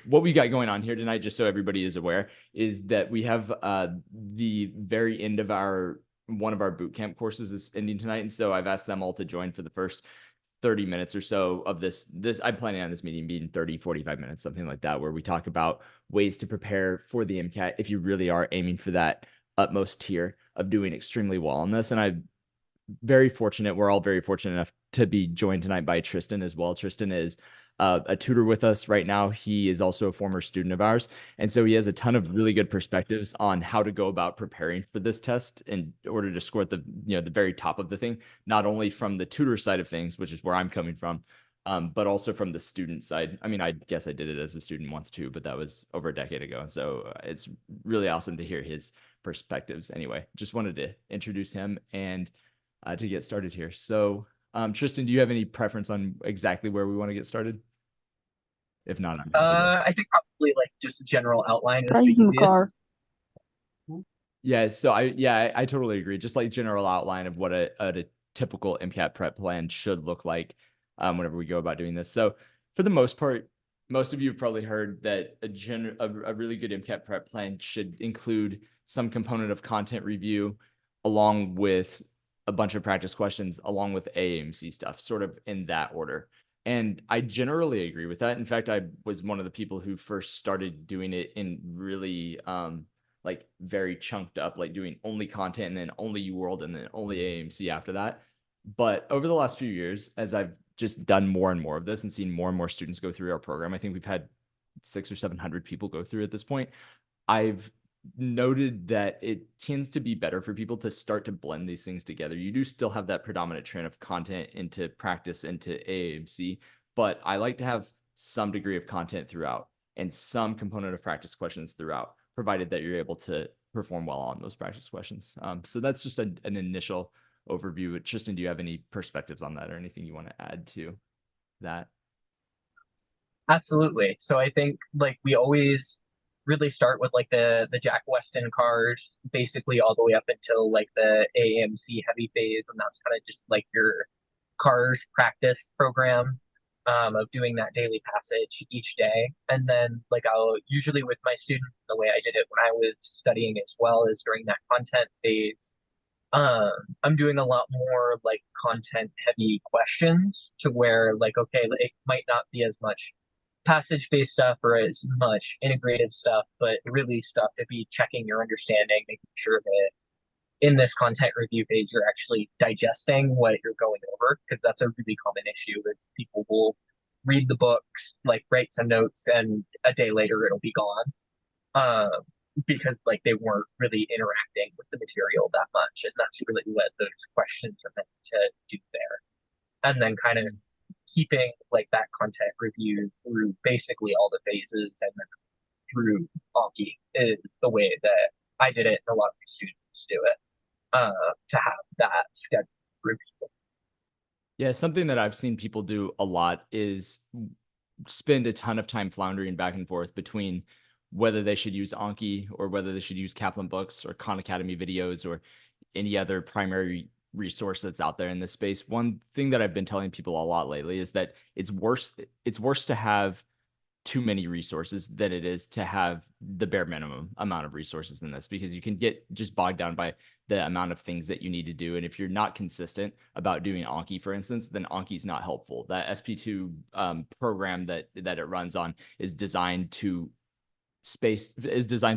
what we got going on here tonight, just so everybody is aware, is that we have the very end of one of our boot camp courses is ending tonight. And so I've asked them all to join for the first 30 minutes or so of this. I'm planning on this meeting being 30, 45 minutes, something like that, where we talk about ways to prepare for the MCAT if you really are aiming for that utmost tier of doing extremely well on this. And we're all very fortunate enough to be joined tonight by Tristan as well. Tristan is a tutor with us right now. He is also a former student of ours. And so he has a ton of really good perspectives on how to go about preparing for this test in order to score at the very top of the thing, not only from the tutor side of things, which is where I'm coming from, but also from the student side. I mean, I guess I did it as a student once too, but that was over a decade ago. So it's really awesome to hear his perspectives. Anyway, just wanted to introduce him and to get started here. So, Tristan, do you have any preference on exactly where we want to get started? If not, I'm happy to. I think probably like just a general outline is the Guys in the easiest. car. Yeah, so I totally agree. Just like general outline of what a typical MCAT prep plan should look like whenever we go about doing this. So for the most part, most of you have probably heard that a really good MCAT prep plan should include some component of content review along with a bunch of practice questions along with AAMC stuff, sort of in that order. And I generally agree with that. In fact, I was one of the people who first started doing it in really like very chunked up, like doing only content and then only UWorld and then only AAMC after that. But over the last few years, as I've just done more and more of this and seen more and more students go through our program, I think we've had 600 or 700 people go through at this point. I've noted that it tends to be better for people to start to blend these things together. You do still have that predominant trend of content into practice into AAMC, but I like to have some degree of content throughout and some component of practice questions throughout, provided that you're able to perform well on those practice questions. So that's just an initial overview. Tristan, do you have any perspectives on that or anything you want to add to that? Absolutely. So I think like we always really start with like the Jack Weston cars, basically all the way up until like the AMC heavy phase, and that's kind of just like your cars practice program of doing that daily passage each day. And then like I'll usually with my students, the way I did it when I was studying as well is during that content phase. I'm doing a lot more like content heavy questions to where like okay, it might not be as much passage based stuff or as much integrative stuff, but really stuff to be checking your understanding, making sure that in this content review phase you're actually digesting what you're going over, because that's a really common issue is people will read the books, like write some notes, and a day later it'll be gone. Um, because like they weren't really interacting with the material that much. And that's really what those questions are meant to do there. And then kind of keeping like that content review through basically all the phases and then through Anki is the way that I did it and a lot of my students do it to have that scheduled review. Yeah, something that I've seen people do a lot is spend a ton of time floundering back and forth between whether they should use Anki or whether they should use Kaplan books or Khan Academy videos or any other primary resource that's out there in this space. One thing that I've been telling people a lot lately is that it's worse to have too many resources than it is to have the bare minimum amount of resources in this, because you can get just bogged down by the amount of things that you need to do. And if you're not consistent about doing Anki, for instance, then Anki is not helpful. That SP2 program that it runs on is designed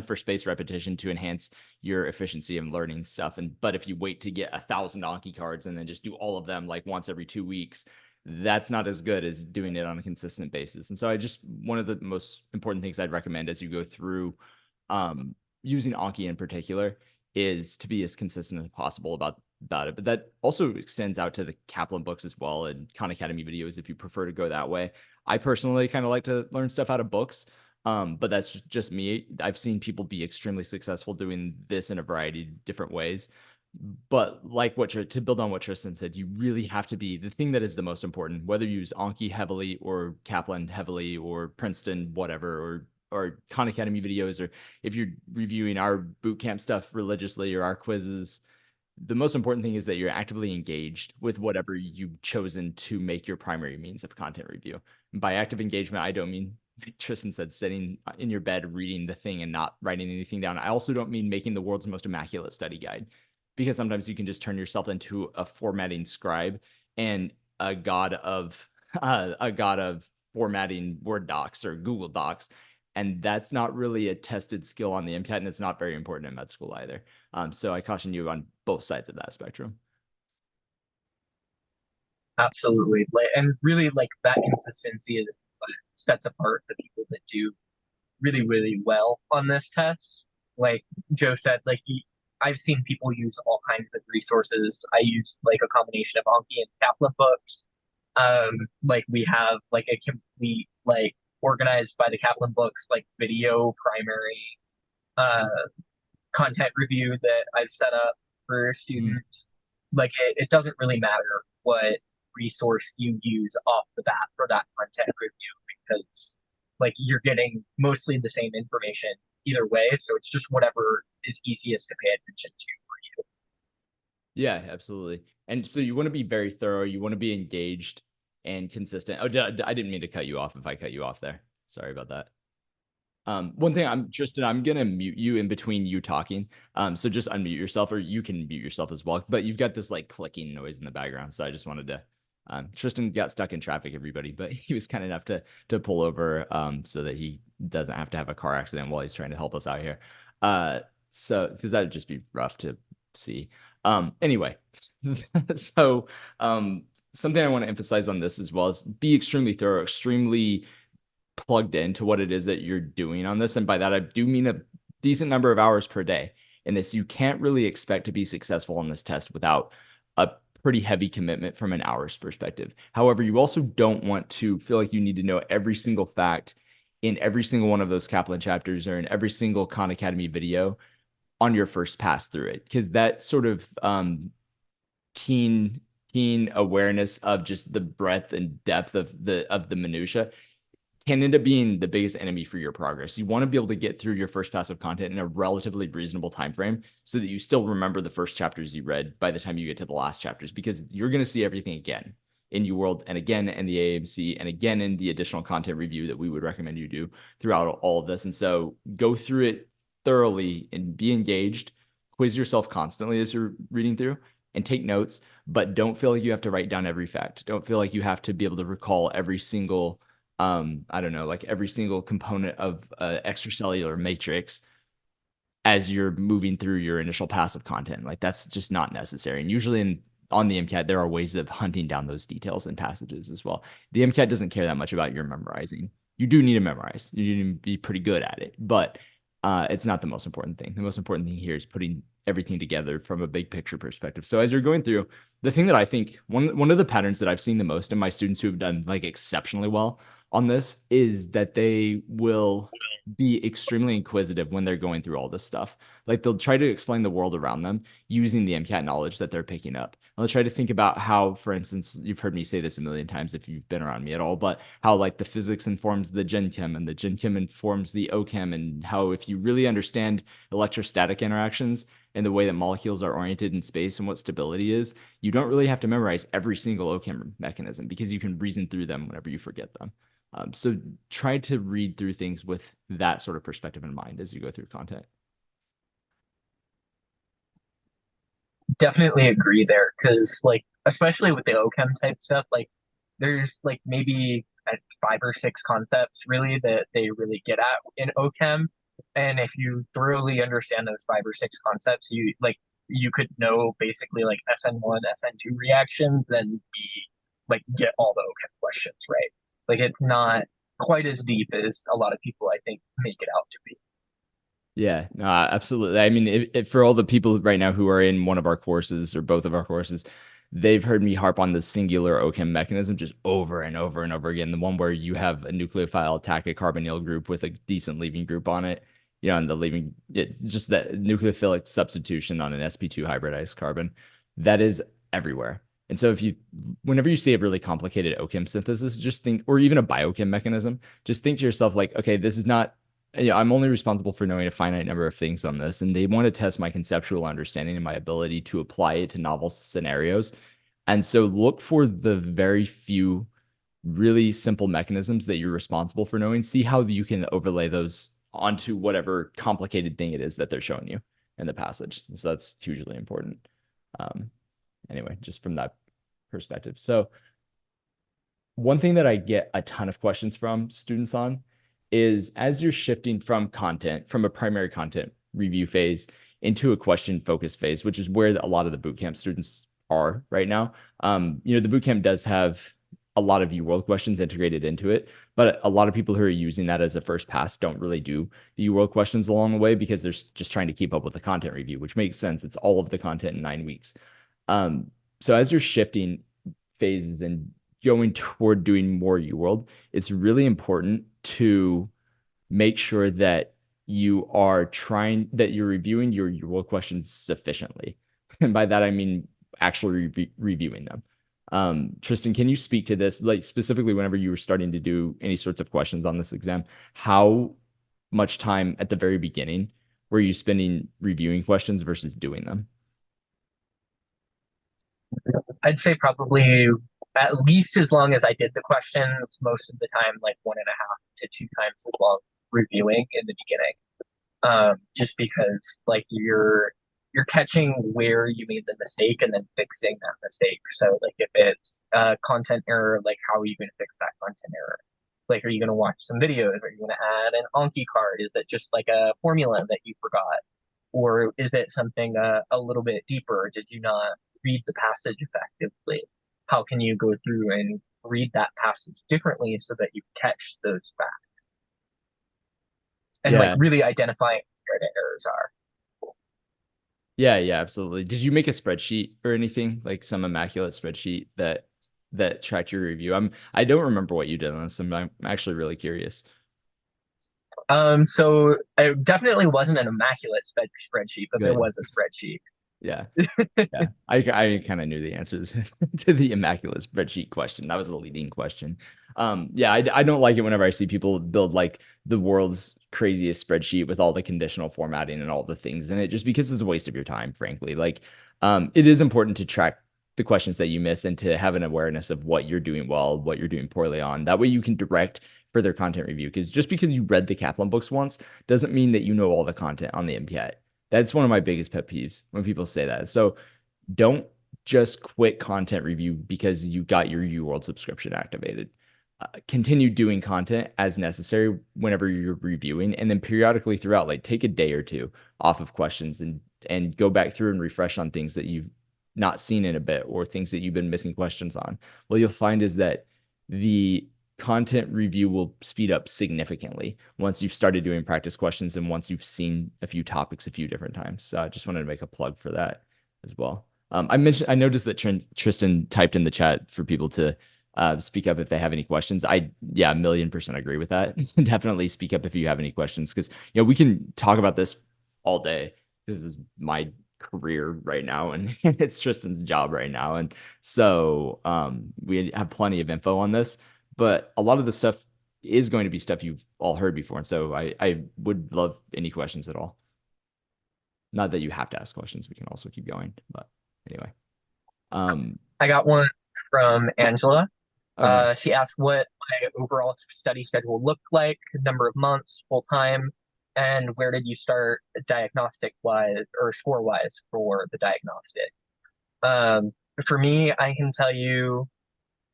for space repetition to enhance your efficiency of learning stuff. But if you wait to get 1,000 Anki cards and then just do all of them like once every 2 weeks, that's not as good as doing it on a consistent basis. And so one of the most important things I'd recommend as you go through using Anki in particular is to be as consistent as possible about it. But that also extends out to the Kaplan books as well and Khan Academy videos if you prefer to go that way. I personally kind of like to learn stuff out of books. But that's just me. I've seen people be extremely successful doing this in a variety of different ways. But like to build on what Tristan said, you really have to be the thing that is the most important, whether you use Anki heavily or Kaplan heavily or Princeton, whatever, or Khan Academy videos, or if you're reviewing our bootcamp stuff religiously or our quizzes, the most important thing is that you're actively engaged with whatever you've chosen to make your primary means of content review. And by active engagement, I don't mean like Tristan said, sitting in your bed reading the thing and not writing anything down. I also don't mean making the world's most immaculate study guide, because sometimes you can just turn yourself into a formatting scribe and a god of a god of formatting Word docs or Google Docs. And that's not really a tested skill on the MCAT, and it's not very important in med school either. So I caution you on both sides of that spectrum. Absolutely. Like, and really like that consistency is what sets apart the people that do really, really well on this test. Like Joe said, like I've seen people use all kinds of resources. I use like a combination of Anki and Kaplan books. Like we have like a complete like organized by the Kaplan books, like video primary uh content review that I've set up for Mm. students. Like it doesn't really matter what resource you use off the bat for that content review because like you're getting mostly the same information either way. So it's just whatever is easiest to pay attention to for you. Yeah, absolutely. And so you want to be very thorough. You want to be engaged and consistent. Oh, I didn't mean to cut you off if I cut you off there. Sorry about that. One thing, Tristan, I'm gonna mute you in between you talking. So just unmute yourself, or you can mute yourself as well. But you've got this like clicking noise in the background, so I just wanted to. Tristan got stuck in traffic, everybody, but he was kind enough to pull over so that he doesn't have to have a car accident while he's trying to help us out here. So because that'd just be rough to see. Anyway, so something I want to emphasize on this as well is be extremely thorough, extremely plugged into what it is that you're doing on this. And by that, I do mean a decent number of hours per day in this. You can't really expect to be successful on this test without a pretty heavy commitment from an hours perspective. However, you also don't want to feel like you need to know every single fact in every single one of those Kaplan chapters or in every single Khan Academy video on your first pass through it, because that sort of keen awareness of just the breadth and depth of the minutia can end up being the biggest enemy for your progress. You want to be able to get through your first pass of content in a relatively reasonable time frame so that you still remember the first chapters you read by the time you get to the last chapters, because you're going to see everything again in UWorld and again in the AMC and again in the additional content review that we would recommend you do throughout all of this. And so go through it thoroughly and be engaged. Quiz yourself constantly as you're reading through and take notes, but don't feel like you have to write down every fact. Don't feel like you have to be able to recall every single I don't know, like every single component of extracellular matrix as you're moving through your initial passive content. Like that's just not necessary. And usually on the MCAT, there are ways of hunting down those details and passages as well. The MCAT doesn't care that much about your memorizing. You do need to memorize. You need to be pretty good at it, but it's not the most important thing. The most important thing here is putting everything together from a big picture perspective. So as you're going through, the thing that I think one of the patterns that I've seen the most in my students who have done like exceptionally well on this is that they will be extremely inquisitive when they're going through all this stuff. Like they'll try to explain the world around them using the MCAT knowledge that they're picking up. And they'll try to think about how, for instance, you've heard me say this a million times if you've been around me at all, but how like the physics informs the gen chem and the gen chem informs the ochem, and how if you really understand electrostatic interactions and the way that molecules are oriented in space and what stability is, you don't really have to memorize every single ochem mechanism because you can reason through them whenever you forget them. So try to read through things with that sort of perspective in mind as you go through content. Definitely agree there because like especially with the OChem type stuff, like there's like maybe 5 or 6 concepts really that they really get at in OChem. And if you thoroughly understand those 5 or 6 concepts, you could know basically like SN1, SN2 reactions and be like get all the OChem questions right. Like it's not quite as deep as a lot of people I think make it out to be. Yeah, no, absolutely. I mean, for all the people right now who are in one of our courses or both of our courses, they've heard me harp on the singular OChem mechanism just over and over and over again. The one where you have a nucleophile attack a carbonyl group with a decent leaving group on it, and the leaving, it's just that nucleophilic substitution on an sp2 hybridized carbon. That is everywhere. And so whenever you see a really complicated OChem synthesis, just think, or even a biochem mechanism, just think to yourself like, okay, this is not, I'm only responsible for knowing a finite number of things on this, and they want to test my conceptual understanding and my ability to apply it to novel scenarios. And so look for the very few really simple mechanisms that you're responsible for knowing. See how you can overlay those onto whatever complicated thing it is that they're showing you in the passage. So that's hugely important. Um, anyway, just from that perspective. So one thing that I get a ton of questions from students on is as you're shifting from content, from a primary content review phase into a question focused phase, which is where a lot of the bootcamp students are right now. The bootcamp does have a lot of UWorld questions integrated into it, but a lot of people who are using that as a first pass don't really do the UWorld questions along the way because they're just trying to keep up with the content review, which makes sense. It's all of the content in 9 weeks. So as you're shifting phases and going toward doing more UWorld, it's really important to make sure that you're reviewing your UWorld questions sufficiently. And by that, I mean actually reviewing them. Tristan, can you speak to this, like specifically whenever you were starting to do any sorts of questions on this exam, how much time at the very beginning were you spending reviewing questions versus doing them? I'd say probably at least as long as I did the questions, most of the time, like 1.5 to 2 times as long reviewing in the beginning. Just because like you're catching where you made the mistake and then fixing that mistake. So like if it's a content error, like how are you going to fix that content error? Like, are you going to watch some videos? Are you going to add an Anki card? Is it just like a formula that you forgot? Or is it something a little bit deeper? Did you not read the passage effectively? How can you go through and read that passage differently so that you catch those facts and like Yeah, really identifying where the errors are? yeah, absolutely. Did you make a spreadsheet or anything like some immaculate spreadsheet that tracked your review? I don't remember what you did on this. I'm actually really curious. So it definitely wasn't an immaculate spreadsheet, but there Good. was a spreadsheet. Yeah. Yeah, I kind of knew the answer to the immaculate spreadsheet question. That was a leading question. Yeah, I don't like it whenever I see people build like the world's craziest spreadsheet with all the conditional formatting and all the things in it, just because it's a waste of your time, frankly. Like, it is important to track the questions that you miss and to have an awareness of what you're doing well, what you're doing poorly on. That way you can direct further content review. Because just because you read the Kaplan books once doesn't mean that you know all the content on the MCAT. That's one of my biggest pet peeves when people say that. So don't just quit content review because you got your UWorld subscription activated. Continue doing content as necessary whenever you're reviewing, and then periodically throughout, like take a day or two off of questions and go back through and refresh on things that you've not seen in a bit or things that you've been missing questions on. What you'll find is that the content review will speed up significantly once you've started doing practice questions and once you've seen a few topics a few different times. So I just wanted to make a plug for that as well. I noticed that Tristan typed in the chat for people to speak up if they have any questions. Yeah, 1,000,000% agree with that. Definitely speak up if you have any questions because, we can talk about this all day. This is my career right now and it's Tristan's job right now. And so we have plenty of info on this, but a lot of the stuff is going to be stuff you've all heard before. And so I would love any questions at all. Not that you have to ask questions. We can also keep going, but anyway. I got one from Angela. Oh, nice. She asked what my overall study schedule looked like, number of months, full time, and where did you start diagnostic wise or score wise for the diagnostic. Um, for me, I can tell you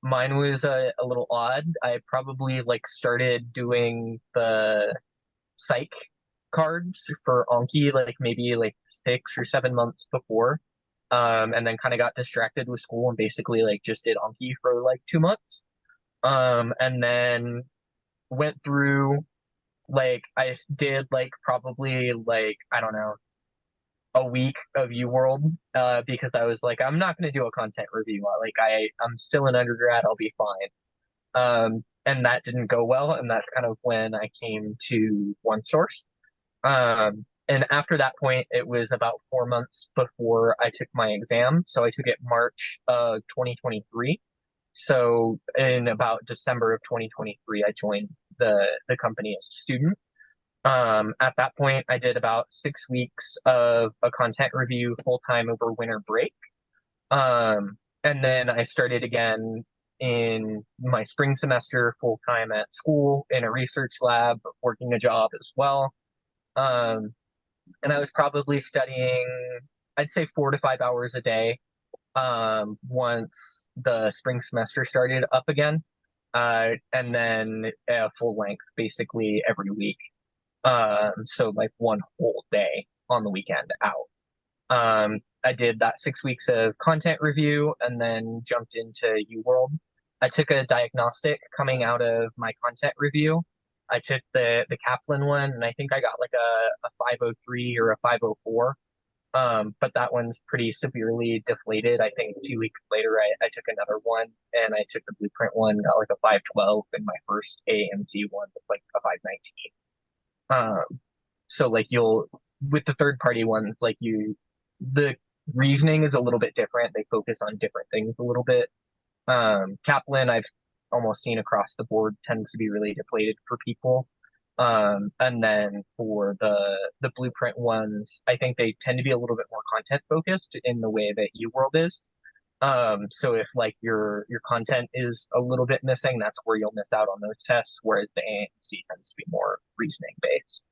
mine was a little odd. I probably like started doing the psych cards for Anki like maybe like 6 or 7 months before. And then kind of got distracted with school and basically like just did Anki for like 2 months. And then went through like I did like probably like I don't know a week of UWorld because I was like I'm not going to do a content review. Like I'm still an undergrad, I'll be fine. And that didn't go well, and that's kind of when I came to OneSource. And after that point, it was about 4 months before I took my exam. So I took it March of 2023. So in about December of 2023, I joined the company as a student. At that point, I did about 6 weeks of a content review full time over winter break. And then I started again in my spring semester full time at school in a research lab, working a job as well. Um, and I was probably studying, I'd say 4 to 5 hours a day once the spring semester started up again. And then a full length basically every week. So like one whole day on the weekend out. I did that 6 weeks of content review and then jumped into UWorld. I took a diagnostic coming out of my content review. I took the Kaplan one, and I think I got like a 503 or a 504. But that one's pretty severely deflated. I think 2 weeks later, I took another one, and I took the blueprint one, got like a 512, and my first AMC one was like a 519. So like you'll with the third party ones, like the reasoning is a little bit different. They focus on different things a little bit. Kaplan, I've almost seen across the board tends to be really deflated for people. And then for the blueprint ones, I think they tend to be a little bit more content focused in the way that UWorld is. So if like your content is a little bit missing, that's where you'll miss out on those tests, whereas the AMC tends to be more reasoning based.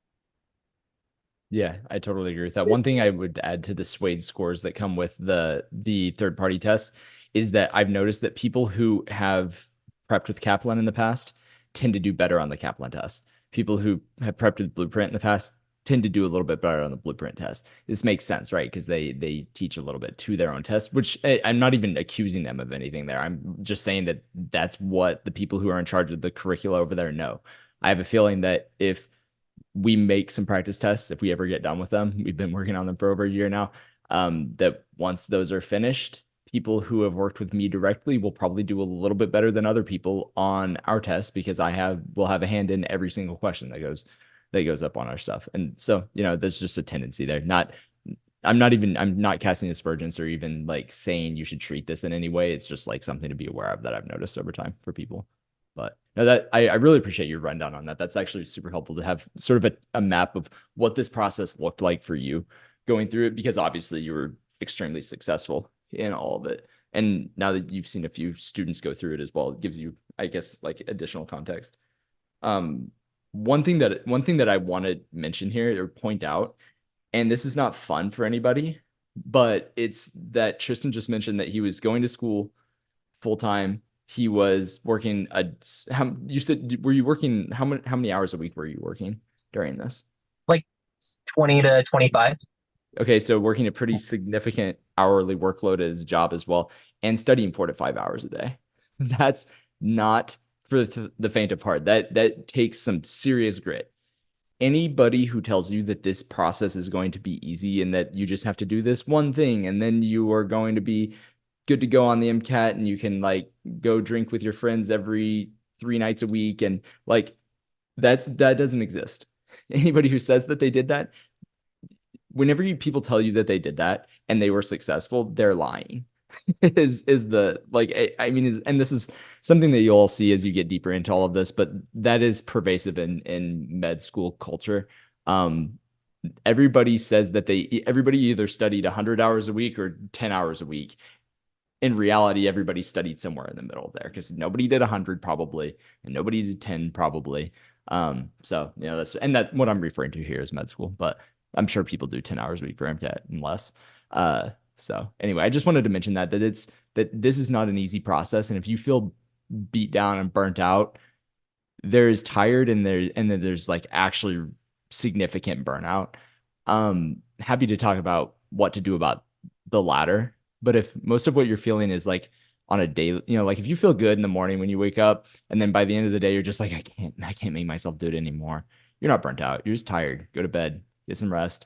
Yeah, I totally agree with that. One thing I would add to the Swade scores that come with the third party tests is that I've noticed that people who have prepped with Kaplan in the past tend to do better on the Kaplan test. People who have prepped with Blueprint in the past tend to do a little bit better on the Blueprint test. This makes sense, right? Because they teach a little bit to their own test, which I'm not even accusing them of anything there. I'm just saying that that's what the people who are in charge of the curricula over there know. I have a feeling that if we make some practice tests if we ever get done with them. We've been working on them for over a year now. That once those are finished, people who have worked with me directly will probably do a little bit better than other people on our test because will have a hand in every single question that goes up on our stuff. And so, there's just a tendency there. I'm not casting aspersions or even like saying you should treat this in any way. It's just like something to be aware of that I've noticed over time for people. But no, that I really appreciate your rundown on that. That's actually super helpful to have sort of a map of what this process looked like for you going through it, because obviously you were extremely successful in all of it. And now that you've seen a few students go through it as well, it gives you, I guess, like additional context. Um, one thing that I want to mention here or point out, and this is not fun for anybody, but it's that Tristan just mentioned that he was going to school full time. He was working you said, were you working, how many hours a week were you working during this? Like 20 to 25. Okay, so working a pretty significant hourly workload at his job as well, and studying 4 to 5 hours a day. That's not for the faint of heart. That takes some serious grit. Anybody who tells you that this process is going to be easy and that you just have to do this one thing and then you are going to be good to go on the MCAT and you can like go drink with your friends every 3 nights a week and like that doesn't exist. Anybody who says that they did that, whenever people tell you that they did that and they were successful, they're lying. Is the like I mean, and this is something that you'll all see as you get deeper into all of this, but that is pervasive in med school culture. Um, everybody says that everybody either studied 100 hours a week or 10 hours a week. In reality, everybody studied somewhere in the middle there because nobody did 100 probably, and nobody did 10 probably. So that's what I'm referring to here is med school, but I'm sure people do 10 hours a week for MCAT and less. So anyway, I just wanted to mention that this is not an easy process, and if you feel beat down and burnt out, there's tired and then there's like actually significant burnout. Happy to talk about what to do about the latter. But if most of what you're feeling is like on a daily, like if you feel good in the morning when you wake up, and then by the end of the day, you're just like, I can't make myself do it anymore. You're not burnt out. You're just tired. Go to bed, get some rest.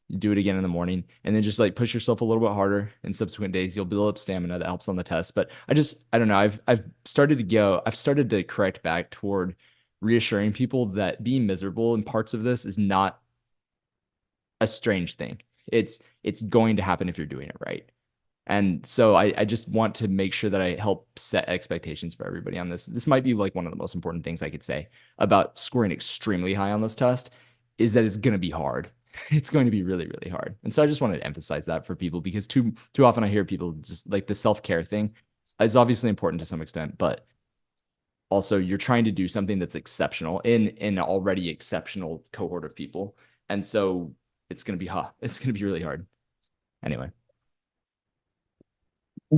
You do it again in the morning, and then just like push yourself a little bit harder in subsequent days. You'll build up stamina that helps on the test. But I don't know. I've started to correct back toward reassuring people that being miserable in parts of this is not a strange thing. It's going to happen if you're doing it right. And so I just want to make sure that I help set expectations for everybody on this. This might be like one of the most important things I could say about scoring extremely high on this test is that it's going to be hard. It's going to be really, really hard. And so I just wanted to emphasize that for people because too often I hear people just like the self-care thing. is obviously important to some extent, but also you're trying to do something that's exceptional in an already exceptional cohort of people. And so it's going to be it's going to be really hard. Anyway.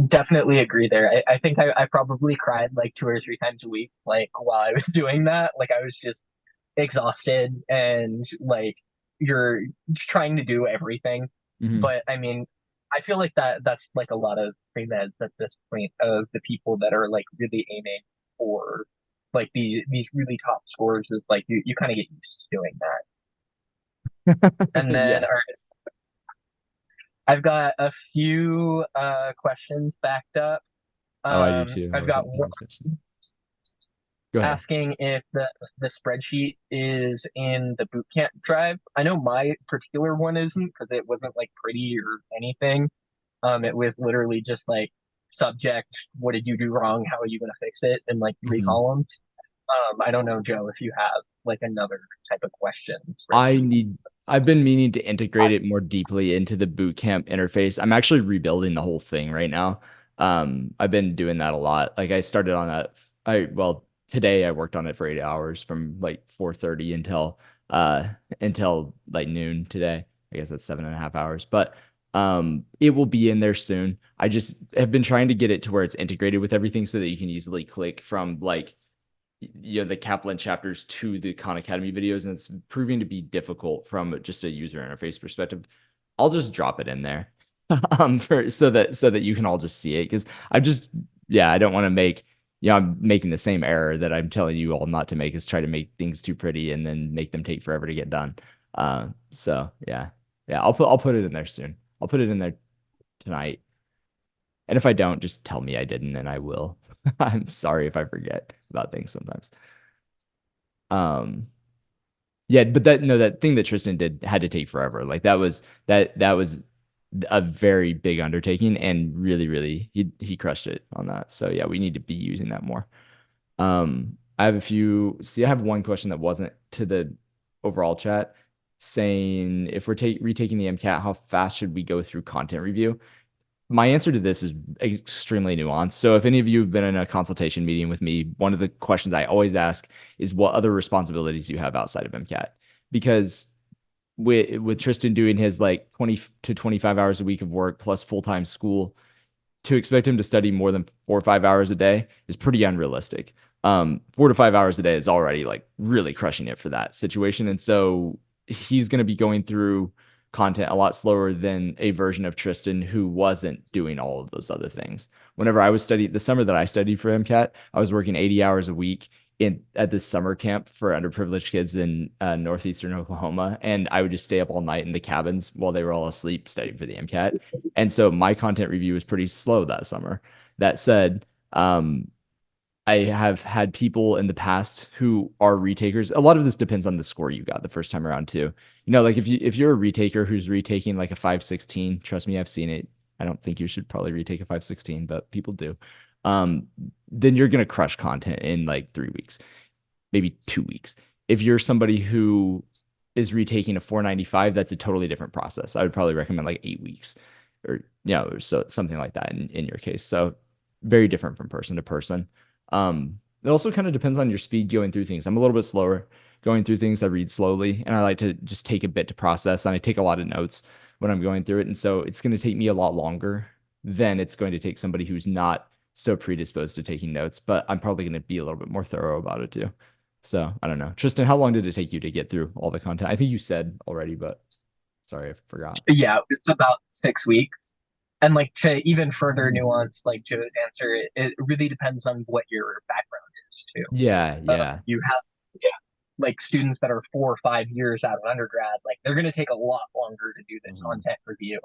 Definitely agree there. I think I probably cried like 2 or 3 times a week, like while I was doing that. Like I was just exhausted and like you're trying to do everything. Mhm. But I mean, I feel like that's like a lot of pre-meds at this point of the people that are like really aiming for like these really top scores is like you kind of get used to doing that. And then Yeah. all right, I've got a few questions backed up. Oh, I do too. I I've was got in one conversation. Go ahead. asking if the spreadsheet is in the bootcamp drive. I know my particular one isn't because it wasn't like pretty or anything. It was literally just like subject, what did you do wrong? How are you going to fix it? In like three Mhm. columns. I don't know, Joe, if you have like another type of question I spreadsheet. need I've been meaning to integrate it more deeply into the boot camp interface. I'm actually rebuilding the whole thing right now. I've been doing that a lot. Like I started on that today I worked on it for 8 hours from like 4:30 uh until like noon today. I guess that's 7.5 hours. But it will be in there soon. I just have been trying to get it to where it's integrated with everything so that you can easily click from like the Kaplan chapters to the Khan Academy videos, and it's proving to be difficult from just a user interface perspective. I'll just drop it in there, for so that you can all just see it because I just yeah I don't want to make I'm making the same error that I'm telling you all not to make is try to make things too pretty and then make them take forever to get done. So yeah I'll put it in there soon. I'll put it in there tonight, and if I don't, just tell me I didn't, and I will. I'm sorry if I forget about things sometimes. Um, yeah, but that thing that Tristan did had to take forever. Like that was a very big undertaking and really he crushed it on that. So yeah, we need to be using that more. I have one question that wasn't to the overall chat saying if we're retaking the MCAT, how fast should we go through content review? My answer to this is extremely nuanced. So if any of you have been in a consultation meeting with me, one of the questions I always ask is what other responsibilities you have outside of MCAT? Because with Tristan doing his like 20 to 25 hours a week of work plus full-time school, to expect him to study more than 4 or 5 hours a day is pretty unrealistic. 4 to 5 hours a day is already like really crushing it for that situation. And so he's going to be going through content a lot slower than a version of Tristan who wasn't doing all of those other things. Whenever I was studying the summer that I studied for MCAT, I was working 80 hours a week in at this summer camp for underprivileged kids in northeastern Oklahoma, and I would just stay up all night in the cabins while they were all asleep studying for the MCAT. And so my content review was pretty slow that summer. That said, I have had people in the past who are retakers. A lot of this depends on the score you got the first time around too. Like if you're a retaker who's retaking like a 516, trust me, I've seen it. I don't think you should probably retake a 516, but people do. Um, then you're gonna crush content in like 3 weeks, maybe 2 weeks. If you're somebody who is retaking a 495, that's a totally different process. I would probably recommend like 8 weeks or, or so something like that in your case. So very different from person to person. It also kind of depends on your speed going through things. I'm a little bit slower going through things. I read slowly and I like to just take a bit to process. And I take a lot of notes when I'm going through it. And so it's going to take me a lot longer than it's going to take somebody who's not so predisposed to taking notes, but I'm probably going to be a little bit more thorough about it too. So I don't know. Tristan, how long did it take you to get through all the content? I think you said already, but sorry, I forgot. Yeah, it's about 6 weeks. And like to even further nuance like Joe's answer, it really depends on what your background is too. Yeah, yeah. You have yeah, like students that are 4 or 5 years out of undergrad, like they're going to take a lot longer to do this Mhm. content review,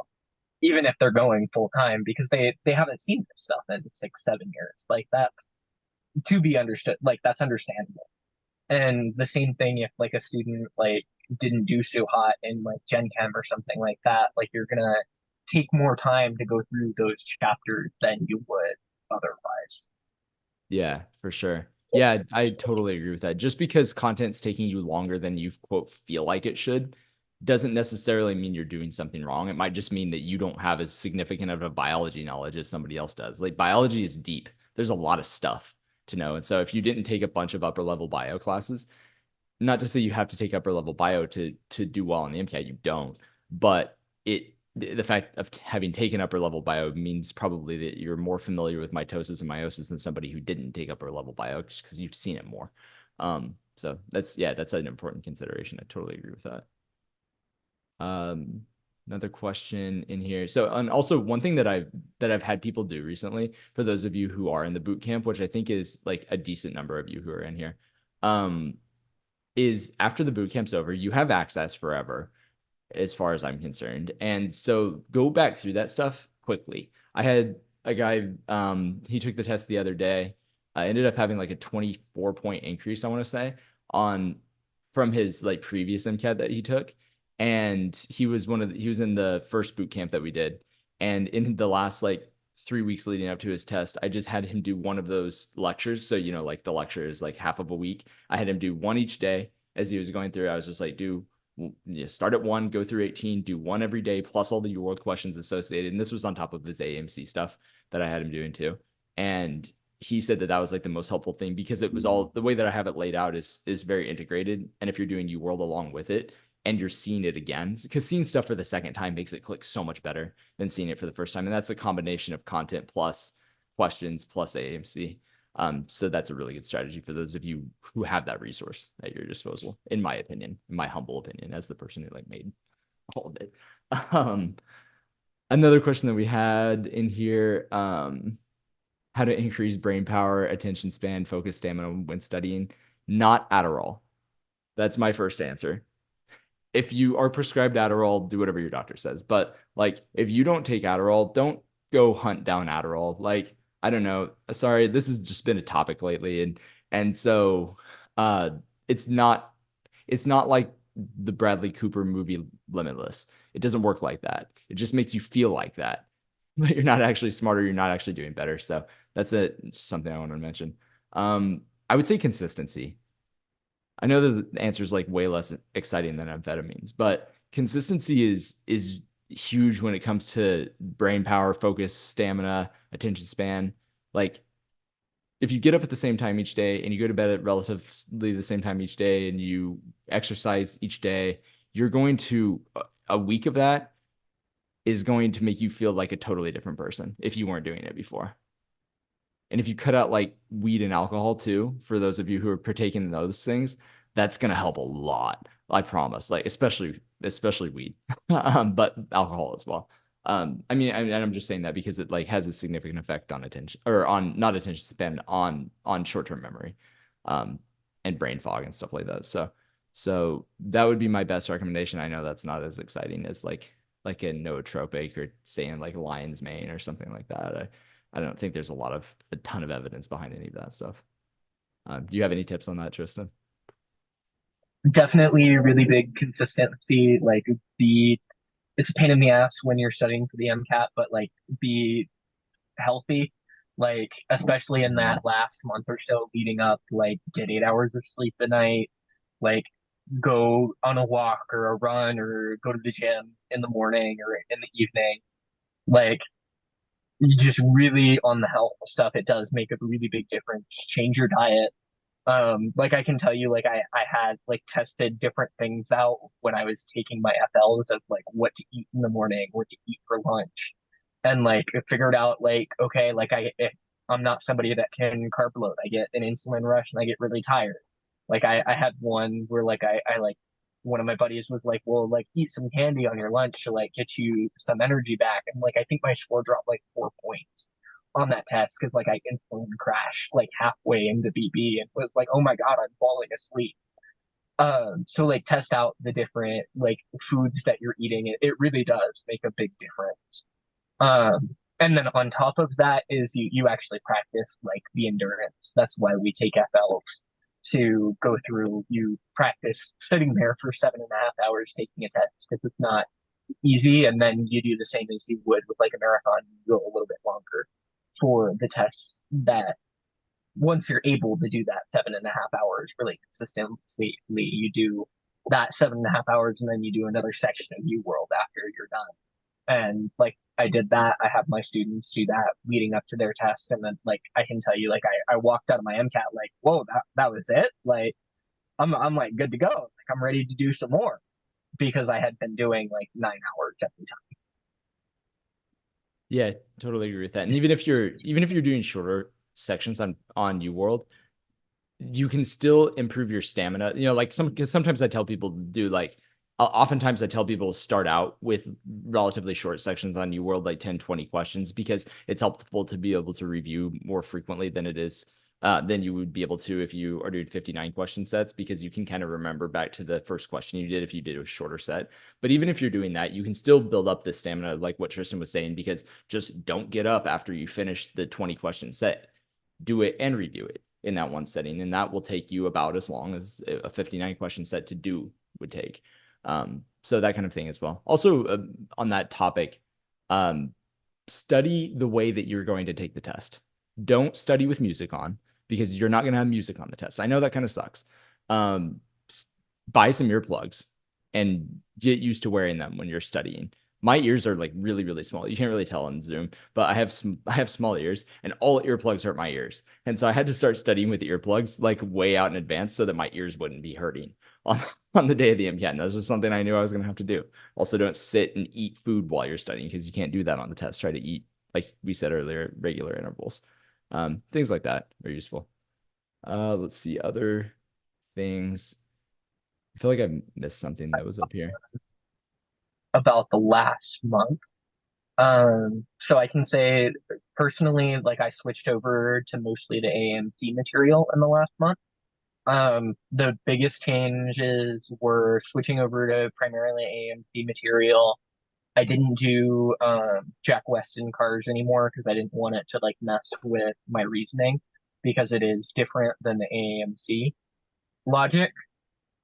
even if they're going full time because they haven't seen this stuff in 6 7 years. Like that to be understood, like that's understandable. And the same thing if like a student like didn't do so hot in like Gen Chem or something like that, like you're gonna take more time to go through those chapters than you would otherwise. Yeah, for sure. Yeah, I totally agree with that. Just because content's taking you longer than you quote feel like it should doesn't necessarily mean you're doing something wrong. It might just mean that you don't have as significant of a biology knowledge as somebody else does. Like biology is deep. There's a lot of stuff to know. And so if you didn't take a bunch of upper level bio classes, not to say you have to take upper level bio to do well on the MCAT, you don't. But the fact of having taken upper level bio means probably that you're more familiar with mitosis and meiosis than somebody who didn't take upper level bio just because you've seen it more. So that's an important consideration. I totally agree with that. Um, Another question in here. So, and also one thing that I've had people do recently, for those of you who are in the boot camp, which I think is like a decent number of you who are in here, um, is after the boot camp's over, you have access forever as far as I'm concerned. And so go back through that stuff quickly. I had a guy, he took the test the other day. I ended up having like a 24-point increase, I want to say, on from his like previous MCAT that he took. And he was in the first boot camp that we did. And in the last like 3 weeks leading up to his test, I just had him do one of those lectures. So, like the lecture is like half of a week. I had him do one each day as he was going through. I was just like, start at 1, go through 18, do one every day, plus all the UWorld questions associated. And this was on top of his AMC stuff that I had him doing too. And he said that that was like the most helpful thing because it was all the way that I have it laid out is very integrated. And if you're doing UWorld along with it and you're seeing it again, because seeing stuff for the second time makes it click so much better than seeing it for the first time. And that's a combination of content plus questions plus AMC. So that's a really good strategy for those of you who have that resource at your disposal, in my opinion, in my humble opinion, as the person who like made all of it. Um, Another question that we had in here, how to increase brain power, attention span, focus, stamina when studying. Not Adderall. That's my first answer. If you are prescribed Adderall, do whatever your doctor says. But like, if you don't take Adderall, don't go hunt down Adderall. Like, I don't know. Sorry, this has just been a topic lately, and so uh, it's not it's not like the Bradley Cooper movie Limitless. It doesn't work like that. It just makes you feel like that. But you're not actually smarter. You're not actually doing better. So that's something I want to mention. I would say consistency. I know that the answer is like way less exciting than amphetamines, but consistency is huge when it comes to brain power, focus, stamina, attention span. Like if you get up at the same time each day and you go to bed at relatively the same time each day and you exercise each day, you're going to a week of that is going to make you feel like a totally different person if you weren't doing it before. And if you cut out like weed and alcohol too, for those of you who are partaking in those things, that's gonna help a lot. I promise. Like especially weed, but alcohol as well. I'm just saying that because it like has a significant effect on attention or on not attention span on short-term memory, um, and brain fog and stuff like that. So that would be my best recommendation. I know that's not as exciting as like a nootropic or saying like lion's mane or something like that. I don't think there's a ton of evidence behind any of that stuff. Do you have any tips on that, Tristan? Definitely really big consistency. Like be it's a pain in the ass when you're studying for the MCAT, but like be healthy. Like especially in that last month or so leading up, like get 8 hours of sleep a night, like go on a walk or a run or go to the gym in the morning or in the evening. Like you just really on the health stuff, it does make a really big difference. Change your diet. Like I can tell you, like I had like tested different things out when I was taking my FLs of like what to eat in the morning, what to eat for lunch, and like figured out like okay, like if I'm not somebody that can carb load, I get an insulin rush and I get really tired. Like I had one where like I like one of my buddies was like, well, like eat some candy on your lunch to like get you some energy back, and like I think my score dropped like 4 points on that test because like I insulin crashed like halfway into BB and was like, oh my god, I'm falling asleep. So like test out the different like foods that you're eating. It really does make a big difference. And then on top of that is you actually practice like the endurance. That's why we take FLs to go through. You practice sitting there for 7.5 hours taking a test because it's not easy, and then you do the same as you would with like a marathon. You go a little bit longer for the tests that once you're able to do that 7.5 hours really consistently, you do that 7.5 hours, and then you do another section of UWorld after you're done. And like I did that. I have my students do that leading up to their test. And then like I can tell you, like I walked out of my MCAT like, whoa, that was it. Like I'm like good to go. Like I'm ready to do some more because I had been doing like 9 hours every time. Yeah, totally agree with that. And even if you're doing shorter sections on UWorld, you can still improve your stamina. Like because sometimes I tell people to do like oftentimes I tell people to start out with relatively short sections on UWorld, like 10, 20 questions, because it's helpful to be able to review more frequently than you would be able to if you are doing 59 question sets, because you can kind of remember back to the first question you did if you did a shorter set. But even if you're doing that, you can still build up the stamina, like what Tristan was saying, because just don't get up after you finish the 20 question set. Do it and review it in that one setting, and that will take you about as long as a 59 question set to do would take. So that kind of thing as well. Also, on that topic, um, study the way that you're going to take the test. Don't study with music on, because you're not going to have music on the test. I know that kind of sucks. Um, Buy some earplugs and get used to wearing them when you're studying. My ears are like really, really small. You can't really tell on Zoom, but I have small ears, and all earplugs hurt my ears. And so I had to start studying with earplugs like way out in advance so that my ears wouldn't be hurting on, on the day of the MCAT. And that's just something I knew I was going to have to do. Also, don't sit and eat food while you're studying, because you can't do that on the test. Try to eat, like we said earlier, regular intervals. Things like that are useful. Let's see other things. I feel like I missed something that was up here. About the last month. So I can say personally, like I switched over to mostly the AMC material in the last month. The biggest changes were switching over to primarily AMC material. I didn't do Jack Weston cars anymore because I didn't want it to like mess with my reasoning because it is different than the AMC logic.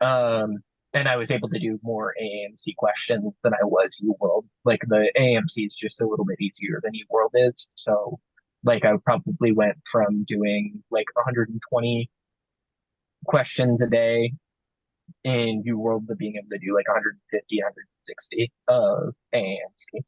Um, and I was able to do more AMC questions than I was UWorld. Like the AMC is just a little bit easier than UWorld is. So like I probably went from doing like 120 questions a day in UWorld to being able to do like 150, 160 of AMC.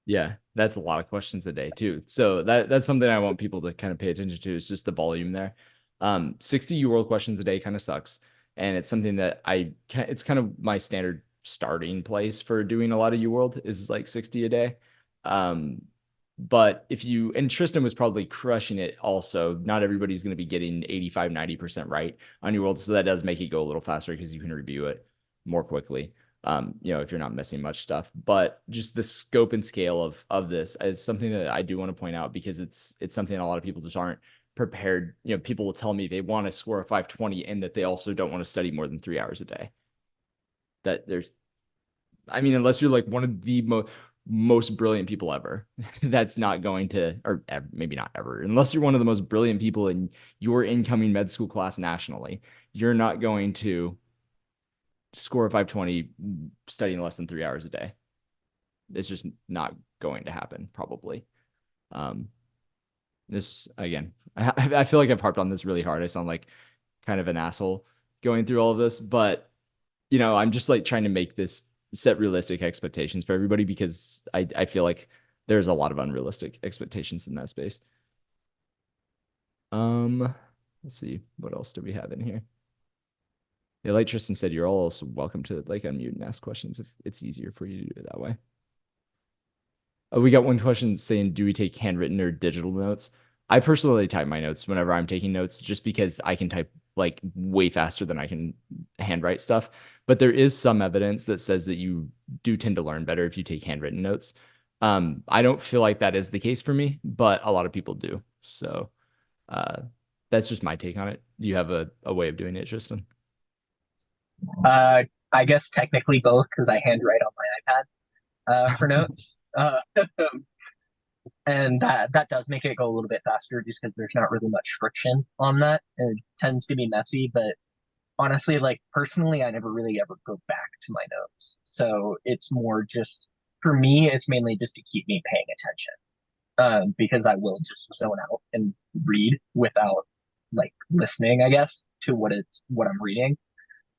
Yeah, that's a lot of questions a day too. So that's something I want people to kind of pay attention to, is just the volume there. 60 UWorld questions a day kind of sucks. And it's something that it's kind of my standard starting place for doing a lot of UWorld is like 60 a day. Um, but and Tristan was probably crushing it also. Not everybody's going to be getting 85, 90% right on UWorld. So that does make it go a little faster because you can review it more quickly. If you're not missing much stuff. But just the scope and scale of this is something that I do want to point out, because it's something a lot of people just aren't prepared. People will tell me they want to score a 520 and that they also don't want to study more than 3 hours a day. Unless you're like one of the most brilliant people ever, that's not going to, or maybe not ever, unless you're one of the most brilliant people in your incoming med school class nationally, you're not going to score a 520 studying less than 3 hours a day. It's just not going to happen, probably. Um, this again, I feel like I've harped on this really hard. I sound like kind of an asshole going through all of this, but I'm just like trying to make this set realistic expectations for everybody, because I feel like there's a lot of unrealistic expectations in that space. Let's see, what else do we have in here? Yeah, like Tristan said, you're all also welcome to like unmute and ask questions if it's easier for you to do it that way. We got one question saying, do we take handwritten or digital notes? I personally type my notes whenever I'm taking notes, just because I can type like way faster than I can handwrite stuff. But there is some evidence that says that you do tend to learn better if you take handwritten notes. I don't feel like that is the case for me, but a lot of people do. So uh, that's just my take on it. Do you have a way of doing it, Tristan? Uh, I guess technically both because I handwrite on my iPad for notes. And that does make it go a little bit faster just because there's not really much friction on that. And it tends to be messy, but honestly, like personally, I never really ever go back to my notes. So it's more just for me, it's mainly just to keep me paying attention. Because I will just zone out and read without like listening, I guess. to what I'm reading.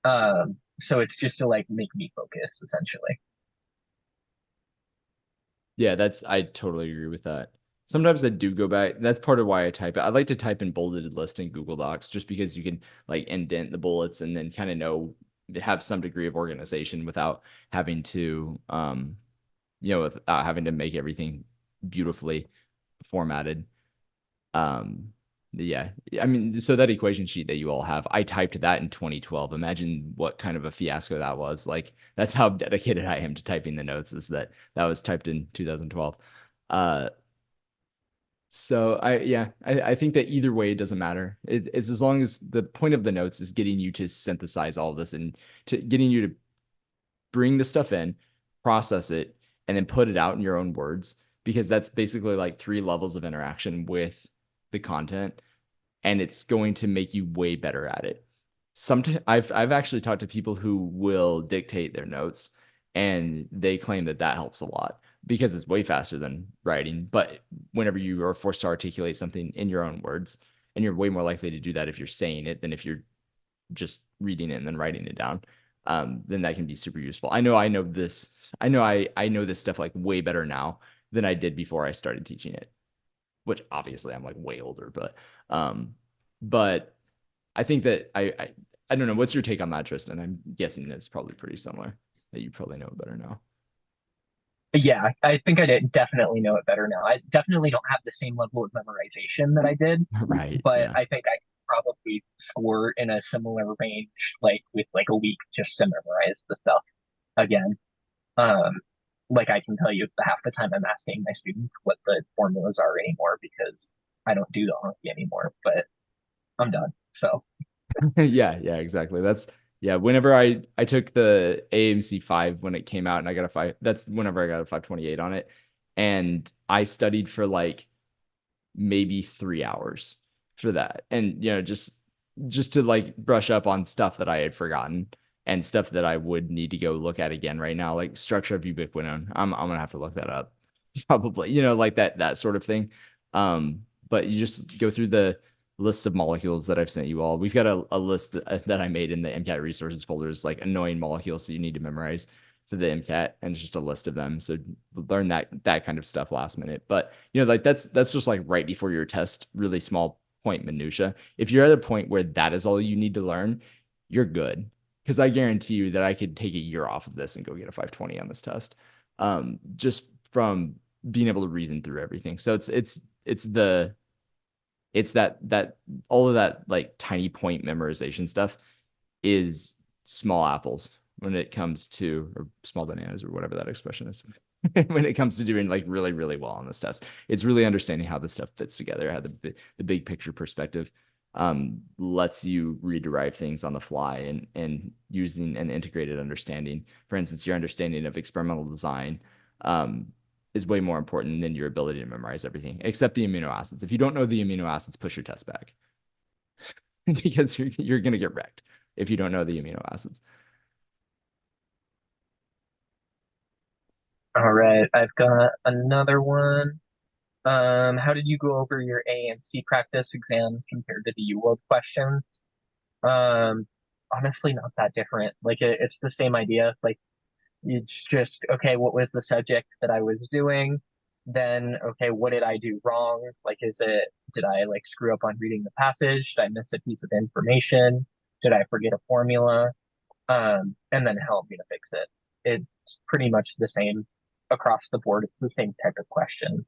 So it's just to like make me focus essentially. Yeah, I totally agree with that. Sometimes I do go back. That's part of why I type it. I like to type in bolded list in Google Docs just because you can like indent the bullets and then kind of have some degree of organization without having to, without having to make everything beautifully formatted. Um, yeah, I mean, so that equation sheet that you all have, I typed that in 2012. Imagine what kind of a fiasco that was. Like, that's how dedicated I am to typing the notes, is that was typed in 2012. Uh, so I think that either way, it doesn't matter. It's as long as the point of the notes is getting you to synthesize all of this and to getting you to bring the stuff in, process it, and then put it out in your own words, because that's basically like three levels of interaction with the content, and it's going to make you way better at it. Sometimes I've actually talked to people who will dictate their notes, and they claim that that helps a lot because it's way faster than writing. But whenever you are forced to articulate something in your own words, and you're way more likely to do that if you're saying it than if you're just reading it and then writing it down, then that can be super useful. I know this. I know this stuff like way better now than I did before I started teaching it, which obviously I'm like way older, um, but I think that I don't know. What's your take on that, Tristan? I'm guessing it's probably pretty similar. That you probably know it better now. Yeah, I think definitely know it better now. I definitely don't have the same level of memorization that I did, Right. but Yeah. I think I can probably score in a similar range, like with like a week just to memorize the stuff again. Um, like I can tell you half the time I'm asking my students what the formulas are anymore because I don't do the Anki anymore, but I'm done. So, Yeah, exactly. Yeah, whenever I took the AMC 5 when it came out and I got a 5, that's whenever I got a 528 on it. And I studied for like maybe 3 hours for that. And just to like brush up on stuff that I had forgotten and stuff that I would need to go look at again right now, like structure of ubiquinone. I'm gonna have to look that up. Probably, like that sort of thing. But you just go through the lists of molecules that I've sent you all. We've got a list that I made in the MCAT resources folders, like annoying molecules that you need to memorize for the MCAT, and it's just a list of them. So learn that kind of stuff last minute. But like that's just like right before your test, really small point minutia. If you're at a point where that is all you need to learn, you're good. Because I guarantee you that I could take a year off of this and go get a 520 on this test. Just from being able to reason through everything. So it's that all of that like tiny point memorization stuff is small apples when it comes to, or small bananas or whatever that expression is. When it comes to doing like really, really well on this test, it's really understanding how this stuff fits together, how the big picture perspective lets you rederive things on the fly, and using an integrated understanding. For instance, your understanding of experimental design um, is way more important than your ability to memorize everything, except the amino acids. If you don't know the amino acids, push your test back because you're going to get wrecked if you don't know the amino acids. all right, I've got another one. How did you go over your AMC practice exams compared to the UWorld questions? Um, Honestly, not that different. Like it's the same idea. Like it's just, okay, what was the subject that I was doing? Then, okay, what did I do wrong? Like, did I like screw up on reading the passage? Did I miss a piece of information? Did I forget a formula? And then how I'm gonna fix it. It's pretty much the same across the board. It's the same type of question.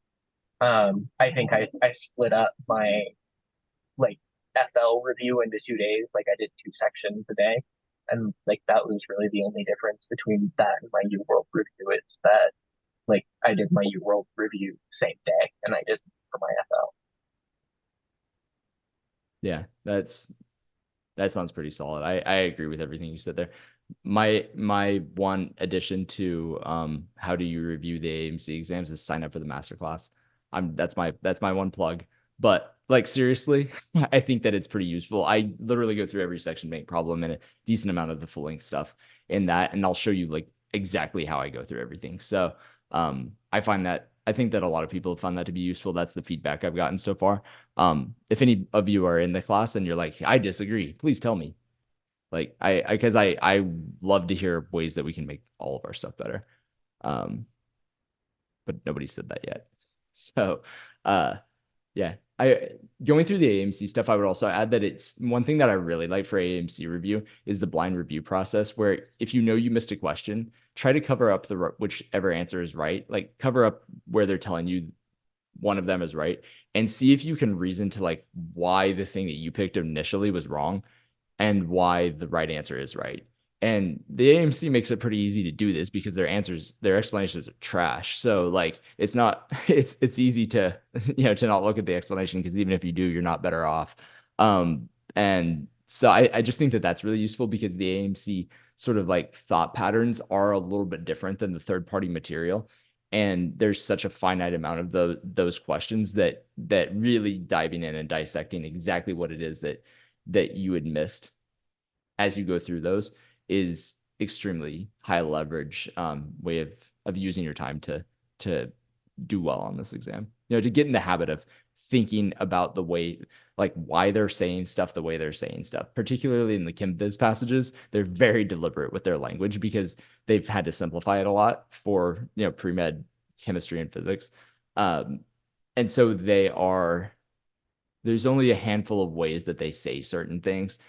I think I split up my like FL review into 2 days. Like I did two sections a day. And like that was really the only difference between that and my UWorld review is that like I did my UWorld review same day and I did for my FL. Yeah, that sounds pretty solid. I agree with everything you said there. My one addition to how do you review the AMC exams is sign up for the masterclass. That's my one plug. But like seriously, I think that it's pretty useful. I literally go through every section bank problem and a decent amount of the full length stuff in that, and I'll show you like exactly how I go through everything. So I find that I think that a lot of people have found that to be useful. That's the feedback I've gotten so far. If any of you are in the class and you're like, I disagree, please tell me. Like because I love to hear ways that we can make all of our stuff better. Um, but nobody said that yet. So, uh, yeah, I going through the AMC stuff, I would also add that it's one thing that I really like for AMC review is the blind review process, where if you know you missed a question, try to cover up the whichever answer is right, like cover up where they're telling you one of them is right, and see if you can reason to like why the thing that you picked initially was wrong and why the right answer is right. And the AMC makes it pretty easy to do this because their explanations are trash. So like it's not it's easy to to not look at the explanation because even if you do, you're not better off. And so I just think that that's really useful because the AMC sort of like thought patterns are a little bit different than the third party material. And there's such a finite amount of those questions that really diving in and dissecting exactly what it is that you had missed as you go through those is extremely high leverage way of using your time to do well on this exam. To get in the habit of thinking about the way, like why they're saying stuff the way they're saying stuff, particularly in the Chem Viz passages. They're very deliberate with their language because they've had to simplify it a lot for pre-med chemistry and physics. And so there's only a handful of ways that they say certain things.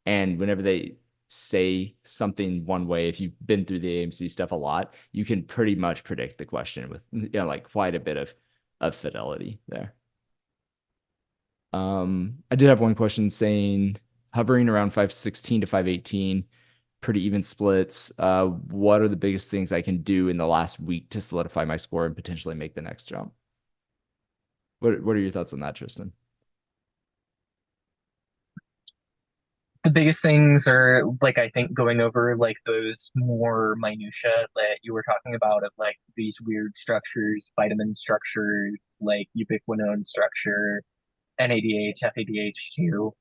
And whenever they say something one way, if you've been through the AMC stuff a lot, you can pretty much predict the question with like quite a bit of fidelity there. I did have one question saying hovering around 516 to 518, pretty even splits. What are the biggest things I can do in the last week to solidify my score and potentially make the next jump? What are your thoughts on that, Tristan? The biggest things are like I think going over like those more minutia that you were talking about of like these weird structures, vitamin structures, like ubiquinone structure, NADH, FADH2.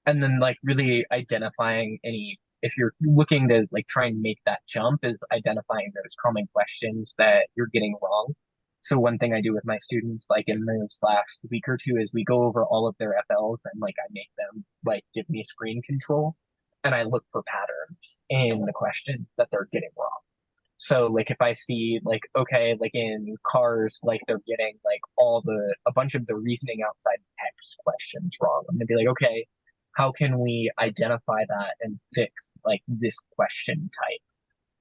And then like really identifying any, if you're looking to like try and make that jump, is identifying those common questions that you're getting wrong. So one thing I do with my students, like in this last week or two, is we go over all of their FLs and like I make them like give me screen control and I look for patterns in the questions that they're getting wrong. So like if I see like okay, like in cars, like they're getting like a bunch of the reasoning outside text questions wrong. I'm gonna be like, okay, how can we identify that and fix like this question type?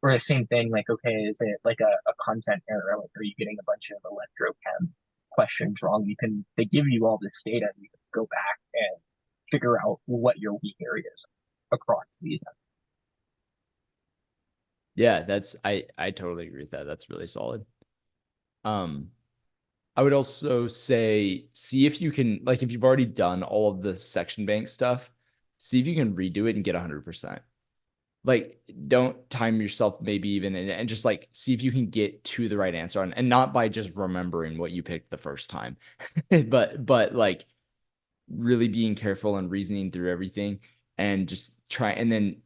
Or the same thing, like, okay, is it like a content error? Like, are you getting a bunch of electrochem questions wrong? They give you all this data, and you can go back and figure out what your weak areas across these. Yeah, I totally agree with that. That's really solid. Um, I would also say see if you can, like if you've already done all of the section bank stuff, see if you can redo it and get 100%. Like don't time yourself maybe even and just like see if you can get to the right answer on, and not by just remembering what you picked the first time. But like really being careful and reasoning through everything and just try, and then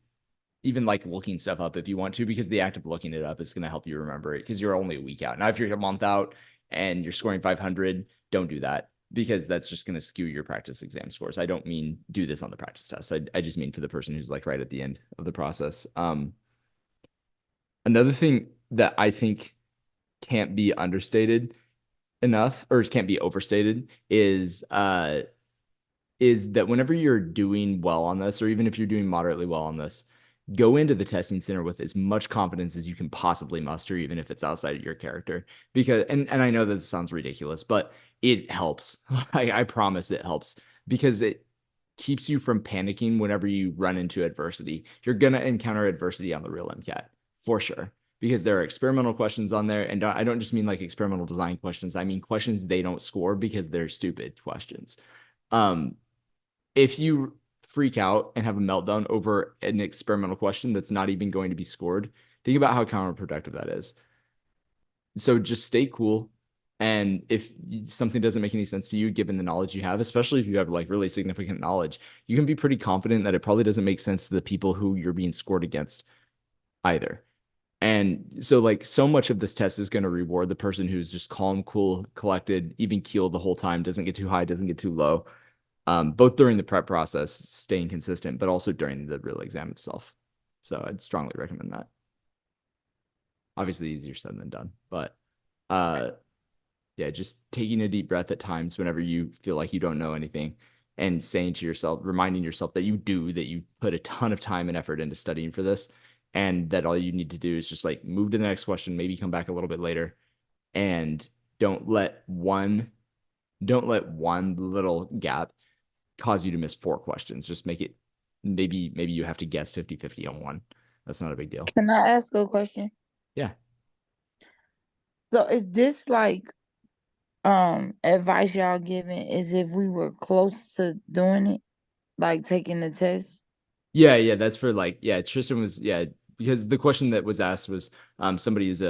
even like looking stuff up if you want to, because the act of looking it up is going to help you remember it because you're only a week out. Now, if you're a month out and you're scoring 500, don't do that because that's just going to skew your practice exam scores. I don't mean do this on the practice test. I just mean for the person who's like right at the end of the process. Another thing that I think can't be understated enough or can't be overstated is that whenever you're doing well on this, or even if you're doing moderately well on this, go into the testing center with as much confidence as you can possibly muster, even if it's outside of your character. Because, and I know that sounds ridiculous, but it helps. I promise it helps because it keeps you from panicking whenever you run into adversity. You're going to encounter adversity on the real MCAT for sure. Because there are experimental questions on there. And I don't just mean like experimental design questions. I mean questions they don't score because they're stupid questions. Um, if you freak out and have a meltdown over an experimental question that's not even going to be scored, think about how counterproductive that is. So just stay cool. And if something doesn't make any sense to you, given the knowledge you have, especially if you have like really significant knowledge, you can be pretty confident that it probably doesn't make sense to the people who you're being scored against either. And so like so much of this test is going to reward the person who's just calm, cool, collected, even keel the whole time, doesn't get too high, doesn't get too low. Both during the prep process, staying consistent, but also during the real exam itself. So I'd strongly recommend that. Obviously easier said than done, but uh yeah, just taking a deep breath at times whenever you feel like you don't know anything and saying to yourself, reminding yourself that you do, that you put a ton of time and effort into studying for this, and that all you need to do is just like move to the next question, maybe come back a little bit later, and don't let one don't let one little gap cause you to miss four questions. Just make it maybe you have to guess 50-50 on one. That's not a big deal. Can I ask a question? Yeah. So is this like advice y'all giving is if we were close to doing it, like taking the test? Yeah, that's for like, yeah, Tristan was, yeah, because the question that was asked was somebody is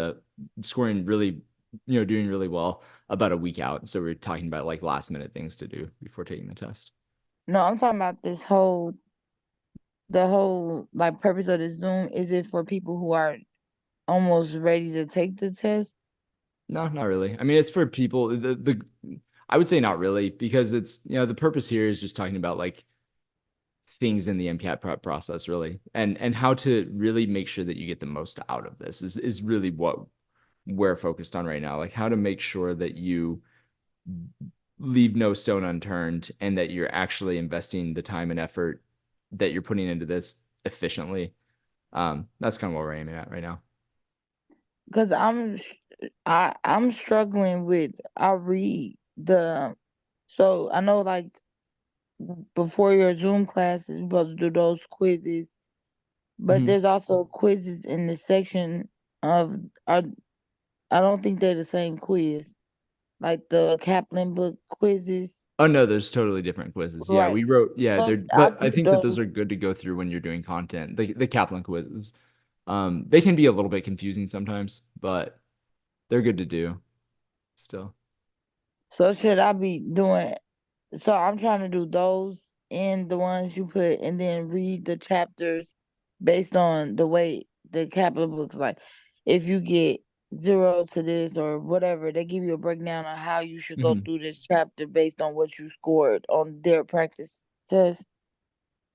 scoring really, doing really well about a week out. So we're talking about like last minute things to do before taking the test. No, I'm talking about the whole like purpose of the Zoom. Is it for people who are almost ready to take the test? No, not really. I mean, it's for people the I would say not really because it's, the purpose here is just talking about like things in the MCAT prep process really and how to really make sure that you get the most out of this is really what we're focused on right now. Like how to make sure that you leave no stone unturned and that you're actually investing the time and effort that you're putting into this efficiently. That's kind of what we're aiming at right now. Because I'm struggling with I read the so I know like before your Zoom classes you're supposed to do those quizzes, but Mhm. there's also quizzes in the section of are I don't think they're the same quiz. Like the Kaplan book quizzes. Oh no, there's totally different quizzes. Yeah, Right. we wrote, yeah, So they're, I but I did think that those those. are good to go through when you're doing content. The Kaplan quizzes, they can be a little bit confusing sometimes, but they're good to do still. So should I be doing so I'm trying to do those and the ones you put and then read the chapters based on the way the capital books like if you get zero to this or whatever, they give you a breakdown on how you should go Mhm. through this chapter based on what you scored on their practice test.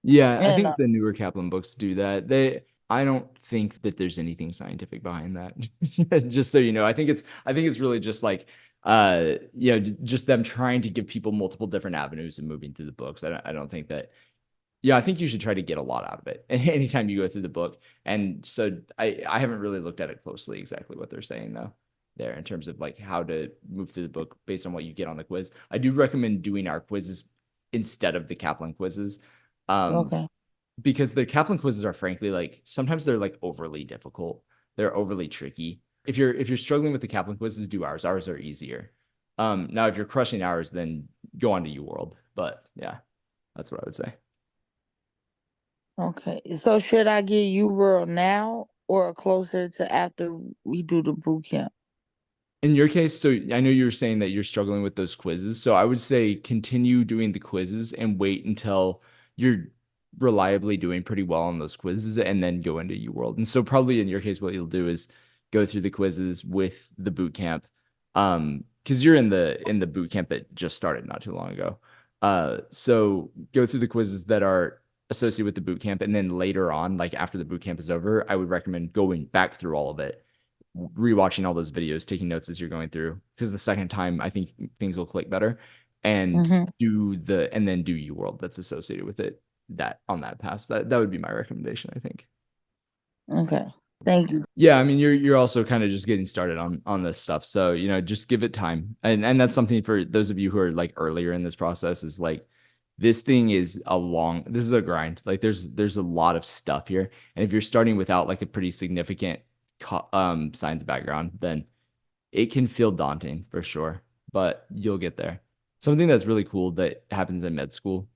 Yeah, I And think the newer Kaplan books do that. I don't think that there's anything scientific behind that. Just so you know, I think it's really just like, just them trying to give people multiple different avenues and moving through the books. I don't think that, yeah, I think you should try to get a lot out of it anytime you go through the book. And so I haven't really looked at it closely exactly what they're saying though, there in terms of like how to move through the book based on what you get on the quiz. I do recommend doing our quizzes instead of the Kaplan quizzes. Um, okay. because the Kaplan quizzes are frankly like sometimes they're like overly difficult. They're overly tricky. If you're struggling with the Kaplan quizzes, do ours. Ours are easier. Now if you're crushing ours, then go on to UWorld. But yeah, that's what I would say. Okay. So should I get UWorld now or closer to after we do the boot camp? In your case, so I know you were saying that you're struggling with those quizzes. So I would say continue doing the quizzes and wait until you're reliably doing pretty well on those quizzes and then go into UWorld. And so probably in your case, what you'll do is go through the quizzes with the boot camp. Because you're in the boot camp that just started not too long ago. So go through the quizzes that are associated with the boot camp, and then later on, like after the boot camp is over, I would recommend going back through all of it, rewatching all those videos, taking notes as you're going through. Because the second time, I think things will click better, and Mm-hmm. then do UWorld that's associated with it. That on that pass, that would be my recommendation. I think. Okay. Thank you. Yeah, I mean, you're also kind of just getting started on this stuff, so just give it time, and that's something for those of you who are like earlier in this process is like this is a grind. Like there's a lot of stuff here, and if you're starting without like a pretty significant science background, then it can feel daunting for sure, but you'll get there. Something that's really cool that happens in med school,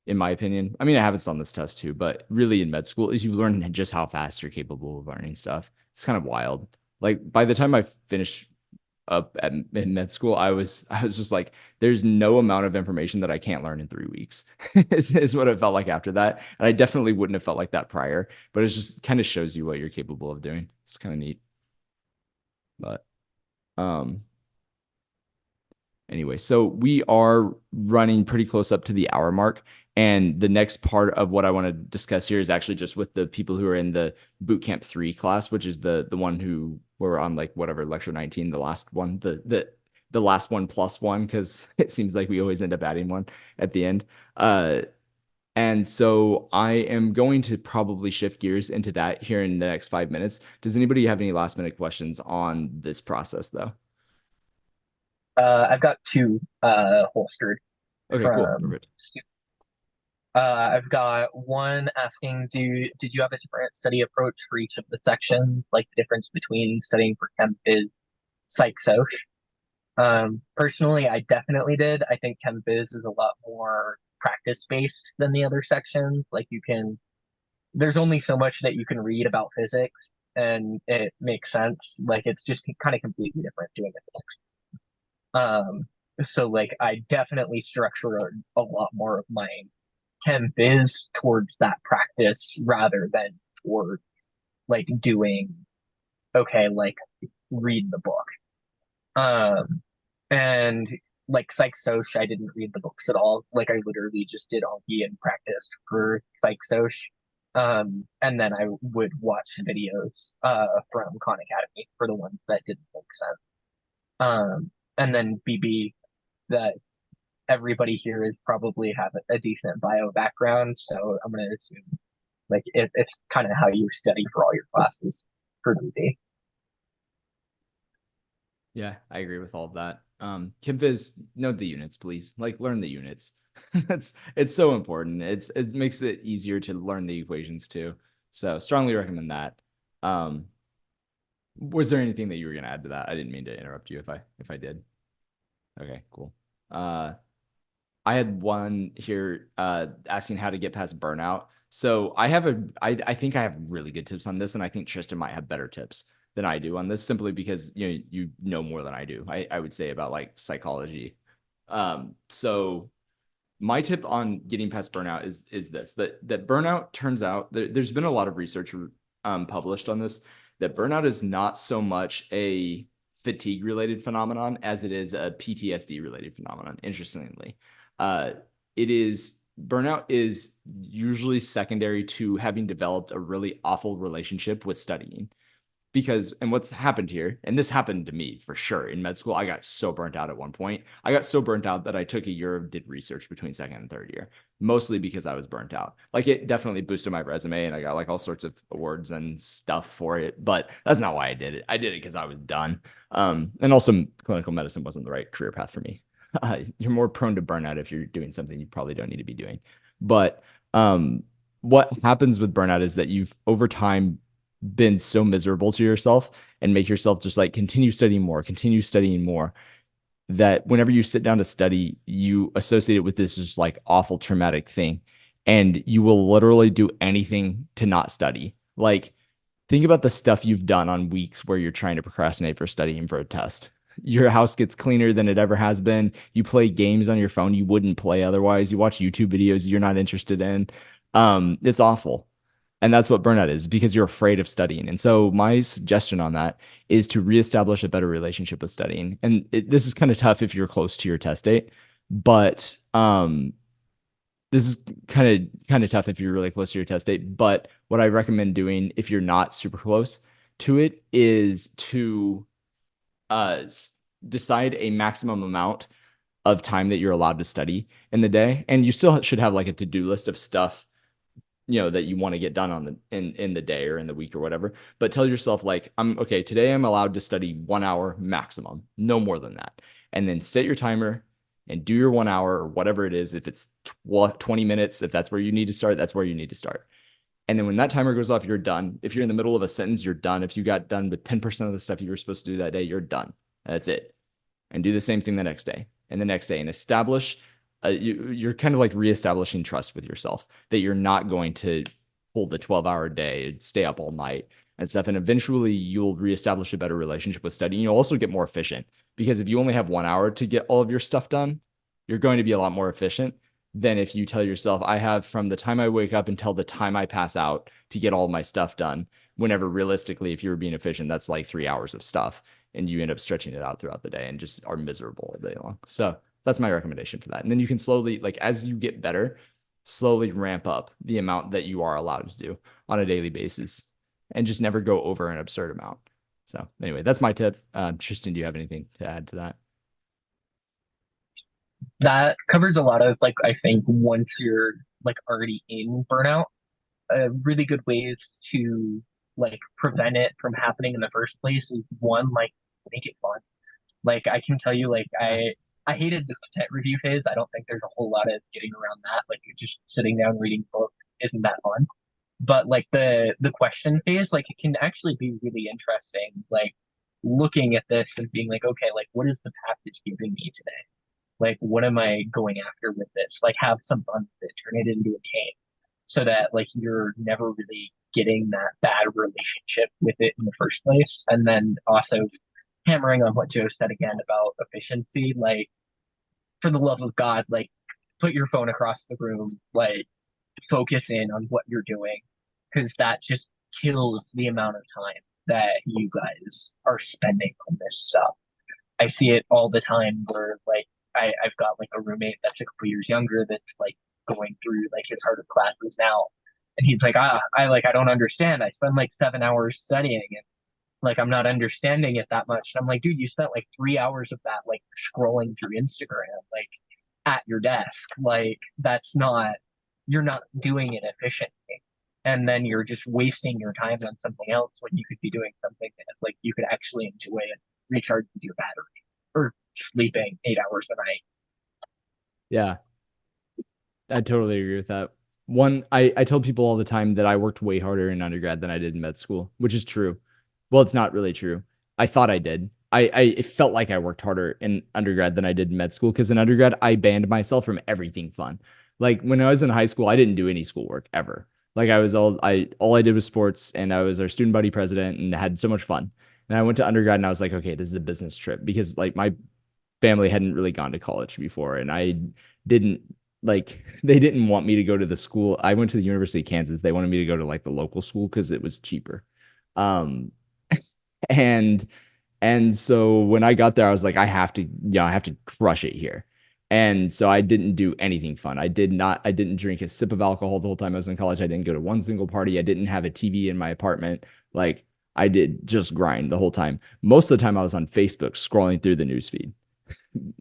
in my opinion. I mean, it happens on this test too, but really in med school is you learn just how fast you're capable of learning stuff. It's kind of wild. Like by the time I finish up in med school, I was just like, there's no amount of information that I can't learn in 3 weeks, is what it felt like after that. And I definitely wouldn't have felt like that prior, but it just kind of shows you what you're capable of doing. It's kind of neat. But um anyway, so we are running pretty close up to the hour mark. And the next part of what I want to discuss here is actually just with the people who are in the bootcamp 3 class, which is the one who were on like whatever lecture 19, the last one, the last one plus one, because it seems like we always end up adding one at the end. And so I am going to probably shift gears into that here in the next 5 minutes. Does anybody have any last minute questions on this process though? I've got two holstered Okay, cool. from Perfect. I've got one asking, did you have a different study approach for each of the sections, like the difference between studying for Chem Phys, Psych Soc? Personally, I definitely did. I think Chem Phys is a lot more practice based than the other sections. Like there's only so much that you can read about physics, and it makes sense. Like it's just kind of completely different doing it. So like I definitely structure a lot more of my Chem Biz towards that practice rather than towards like doing okay, like read the book. Um and like Psych Soc, I didn't read the books at all. Like I literally just did Anki and practice for Psych Soc. And then I would watch videos from Khan Academy for the ones that didn't make sense. And then BB, that everybody here is probably have a decent bio background, so I'm going to assume like it's kind of how you study for all your classes for BB. Yeah, I agree with all of that. KimViz, know the units, please. Like, learn the units. It's so important. It makes it easier to learn the equations too. So strongly recommend that. Um, was there anything that you were gonna add to that? I didn't mean to interrupt you if I did. Okay, cool. I had one here asking how to get past burnout. So I think I have really good tips on this, and I think Tristan might have better tips than I do on this, simply because you know more than I do. I would say about like psychology. So my tip on getting past burnout is this, that burnout turns out there's been a lot of research published on this, that burnout is not so much a fatigue related phenomenon as it is a PTSD related phenomenon, interestingly. uh it is Burnout is usually secondary to having developed a really awful relationship with studying. Because, and what's happened here, and this happened to me for sure in med school, I got so burnt out at one point. I got so burnt out that I took a year did research between second and third year, mostly because I was burnt out. Like, it definitely boosted my resume and I got like all sorts of awards and stuff for it, but that's not why I did it. I did it because I was done. And also clinical medicine wasn't the right career path for me. You're more prone to burnout if you're doing something you probably don't need to be doing. But what happens with burnout is that you've over time been so miserable to yourself and make yourself just like continue studying more, that whenever you sit down to study, you associate it with this just like awful traumatic thing. And you will literally do anything to not study. Like, think about the stuff you've done on weeks where you're trying to procrastinate for studying for a test. Your house gets cleaner than it ever has been. You play games on your phone you wouldn't play otherwise. You watch YouTube videos you're not interested in. It's awful. And that's what burnout is, because you're afraid of studying. And so my suggestion on that is to reestablish a better relationship with studying. And this is kind of tough if you're close to your test date, but this is kind of tough if you're really close to your test date. But what I recommend doing if you're not super close to it is to uh, decide a maximum amount of time that you're allowed to study in the day. And you still should have like a to-do list of stuff that you want to get done on in the day or in the week or whatever. But tell yourself, like, I'm okay, today I'm allowed to study 1 hour maximum, no more than that. And then set your timer and do your 1 hour or whatever it is. If it's 20 minutes, if that's where you need to start, that's where you need to start. And then when that timer goes off, you're done. If you're in the middle of a sentence, you're done. If you got done with 10% of the stuff you were supposed to do that day, you're done. That's it. And do the same thing the next day and the next day, and establish you're kind of like reestablishing trust with yourself that you're not going to pull the 12-hour day and stay up all night and stuff. And eventually you'll reestablish a better relationship with studying. You'll also get more efficient because if you only have 1 hour to get all of your stuff done, you're going to be a lot more efficient than if you tell yourself, I have from the time I wake up until the time I pass out to get all of my stuff done. Whenever realistically, if you were being efficient, that's like 3 hours of stuff. And you end up stretching it out throughout the day and just are miserable all day long. So that's my recommendation for that. And then you can slowly, like, as you get better, slowly ramp up the amount that you are allowed to do on a daily basis and just never go over an absurd amount. So anyway, that's my tip. Tristan, do you have anything to add to that? That covers a lot of like I think once you're like already in burnout, really good ways to like prevent it from happening in the first place is one, like make it fun. Like I can tell you, like Yeah. I hated the content review phase. I don't think there's a whole lot of getting around that. Like you're just sitting down reading books isn't that fun. But like the question phase, like it can actually be really interesting. Like looking at this and being like, okay, like what is the passage giving me today? Like what am I going after with this? Like have some fun with it, turn it into a game so that like you're never really getting that bad relationship with it in the first place. And then also hammering on what Joe said again about efficiency, like for the love of God, like put your phone across the room, like focus in on what you're doing, because that just kills the amount of time that you guys are spending on this stuff. I see it all the time where like I've got like a roommate that's a couple years younger that's like going through like his harder classes now. And he's like, I don't understand. I spend like 7 hours studying and like I'm not understanding it that much. And I'm like, dude, you spent like 3 hours of that like scrolling through Instagram, like at your desk. Like that's not you're not doing it efficiently. And then you're just wasting your time on something else when you could be doing something that like you could actually enjoy and recharge your battery or sleeping 8 hours a night. Yeah, I totally agree with that. I tell people all the time that I worked way harder in undergrad than I did in med school, which is true. Well, it's not really true. I thought I did. It felt like I worked harder in undergrad than I did in med school because in undergrad I banned myself from everything fun. Like when I was in high school, I didn't do any schoolwork ever. Like all I did was sports and I was our student body president and had so much fun. And I went to undergrad and I was like, okay, this is a business trip because like my family hadn't really gone to college before and I didn't like they didn't want me to go to the school. I went to the University of Kansas. They wanted me to go to like the local school because it was cheaper. Um and so when I got there, I was like, I have to crush it here. And so I didn't do anything fun. I didn't drink a sip of alcohol the whole time I was in college. I didn't go to one single party. I didn't have a TV in my apartment. Like I did just grind the whole time. Most of the time I was on Facebook scrolling through the newsfeed.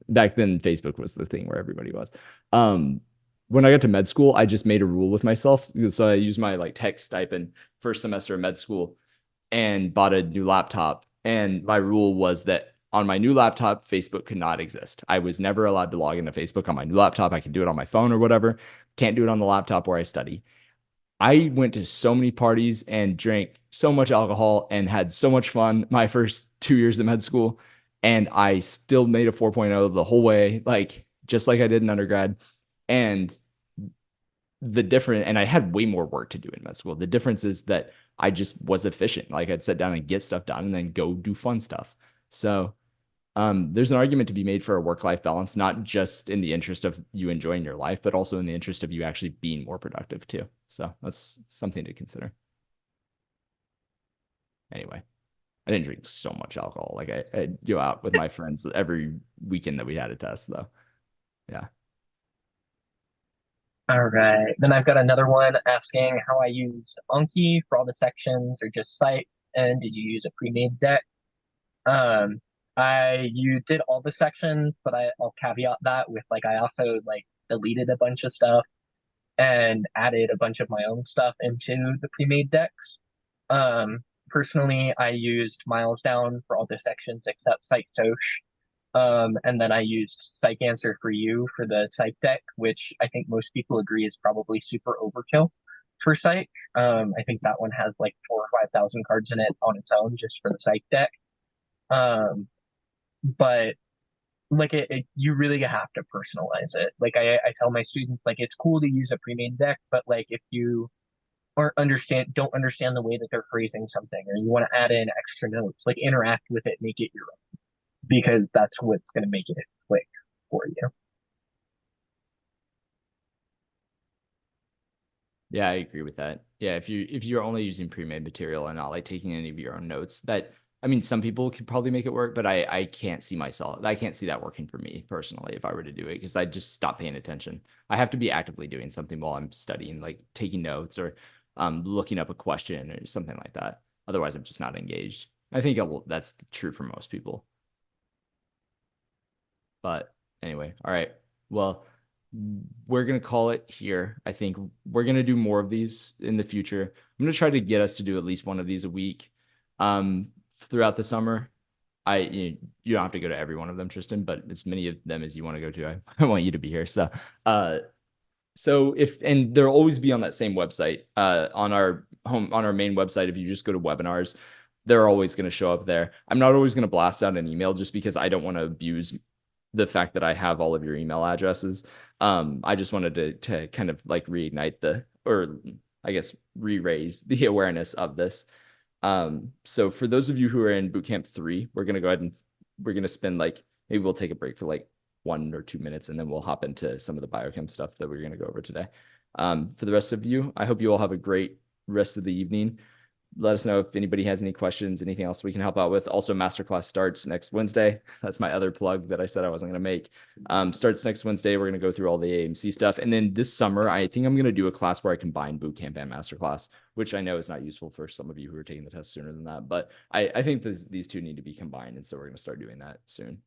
Back then Facebook was the thing where everybody was. Um, when I got to med school, I just made a rule with myself. So I used my like tech stipend first semester of med school and bought a new laptop. And my rule was that on my new laptop, Facebook could not exist. I was never allowed to log into Facebook on my new laptop. I could do it on my phone or whatever. Can't do it on the laptop where I study. I went to so many parties and drank so much alcohol and had so much fun my first 2 years of med school. And I still made a 4.0 the whole way, like just like I did in undergrad. And and I had way more work to do in med school. The difference is that I just was efficient. Like I'd sit down and get stuff done and then go do fun stuff. So there's an argument to be made for a work-life balance, not just in the interest of you enjoying your life, but also in the interest of you actually being more productive too. So that's something to consider. Anyway, I didn't drink so much alcohol. Like I'd go out with my friends every weekend that we had a test, though. Yeah. All right. Then I've got another one asking how I used Anki for all the sections or just Cite, and did you use a pre-made deck? Um, you did all the sections, but I'll caveat that with like I also like deleted a bunch of stuff and added a bunch of my own stuff into the pre-made decks. Personally, I used Miles Down for all the sections except PsychSoc. And then I used Psych Answer for You for the Psych deck, which I think most people agree is probably super overkill for Psych. I think that one has like 4 or 5 thousand cards in it on its own just for the Psych deck. Um, but like you really have to personalize it. Like I tell my students, like it's cool to use a pre-made deck, but like if you don't understand the way that they're phrasing something, or you want to add in extra notes, like interact with it, make it your own, because that's what's going to make it click for you. Yeah, I agree with that. Yeah, if you're only using pre-made material and not like taking any of your own notes, that I mean, some people could probably make it work, but I can't see myself. I can't see that working for me personally if I were to do it because I just stop paying attention. I have to be actively doing something while I'm studying, like taking notes or looking up a question or something like that. Otherwise, I'm just not engaged. I think that's true for most people. But anyway, all right. Well, we're gonna call it here. I think we're gonna do more of these in the future. I'm gonna try to get us to do at least one of these a week throughout the summer. You don't have to go to every one of them, Tristan, but as many of them as you want to go to. I want you to be here. Uh so if and they'll always be on that same website, on our main website. If you just go to webinars, they're always going to show up there. I'm not always going to blast out an email just because I don't want to abuse the fact that I have all of your email addresses. I just wanted to kind of like reignite or I guess re-raise the awareness of this. So for those of you who are in bootcamp 3, we're gonna go ahead and we're gonna spend like maybe we'll take a break for like 1 or 2 minutes and then we'll hop into some of the biochem stuff that we're gonna go over today. For the rest of you, I hope you all have a great rest of the evening. Let us know if anybody has any questions, anything else we can help out with. Also, masterclass starts next Wednesday. That's my other plug that I said I wasn't going to make. Starts next Wednesday. We're going to go through all the AMC stuff. And then this summer, I think I'm going to do a class where I combine bootcamp and masterclass, which I know is not useful for some of you who are taking the test sooner than that. But I think these two need to be combined. And so we're going to start doing that soon.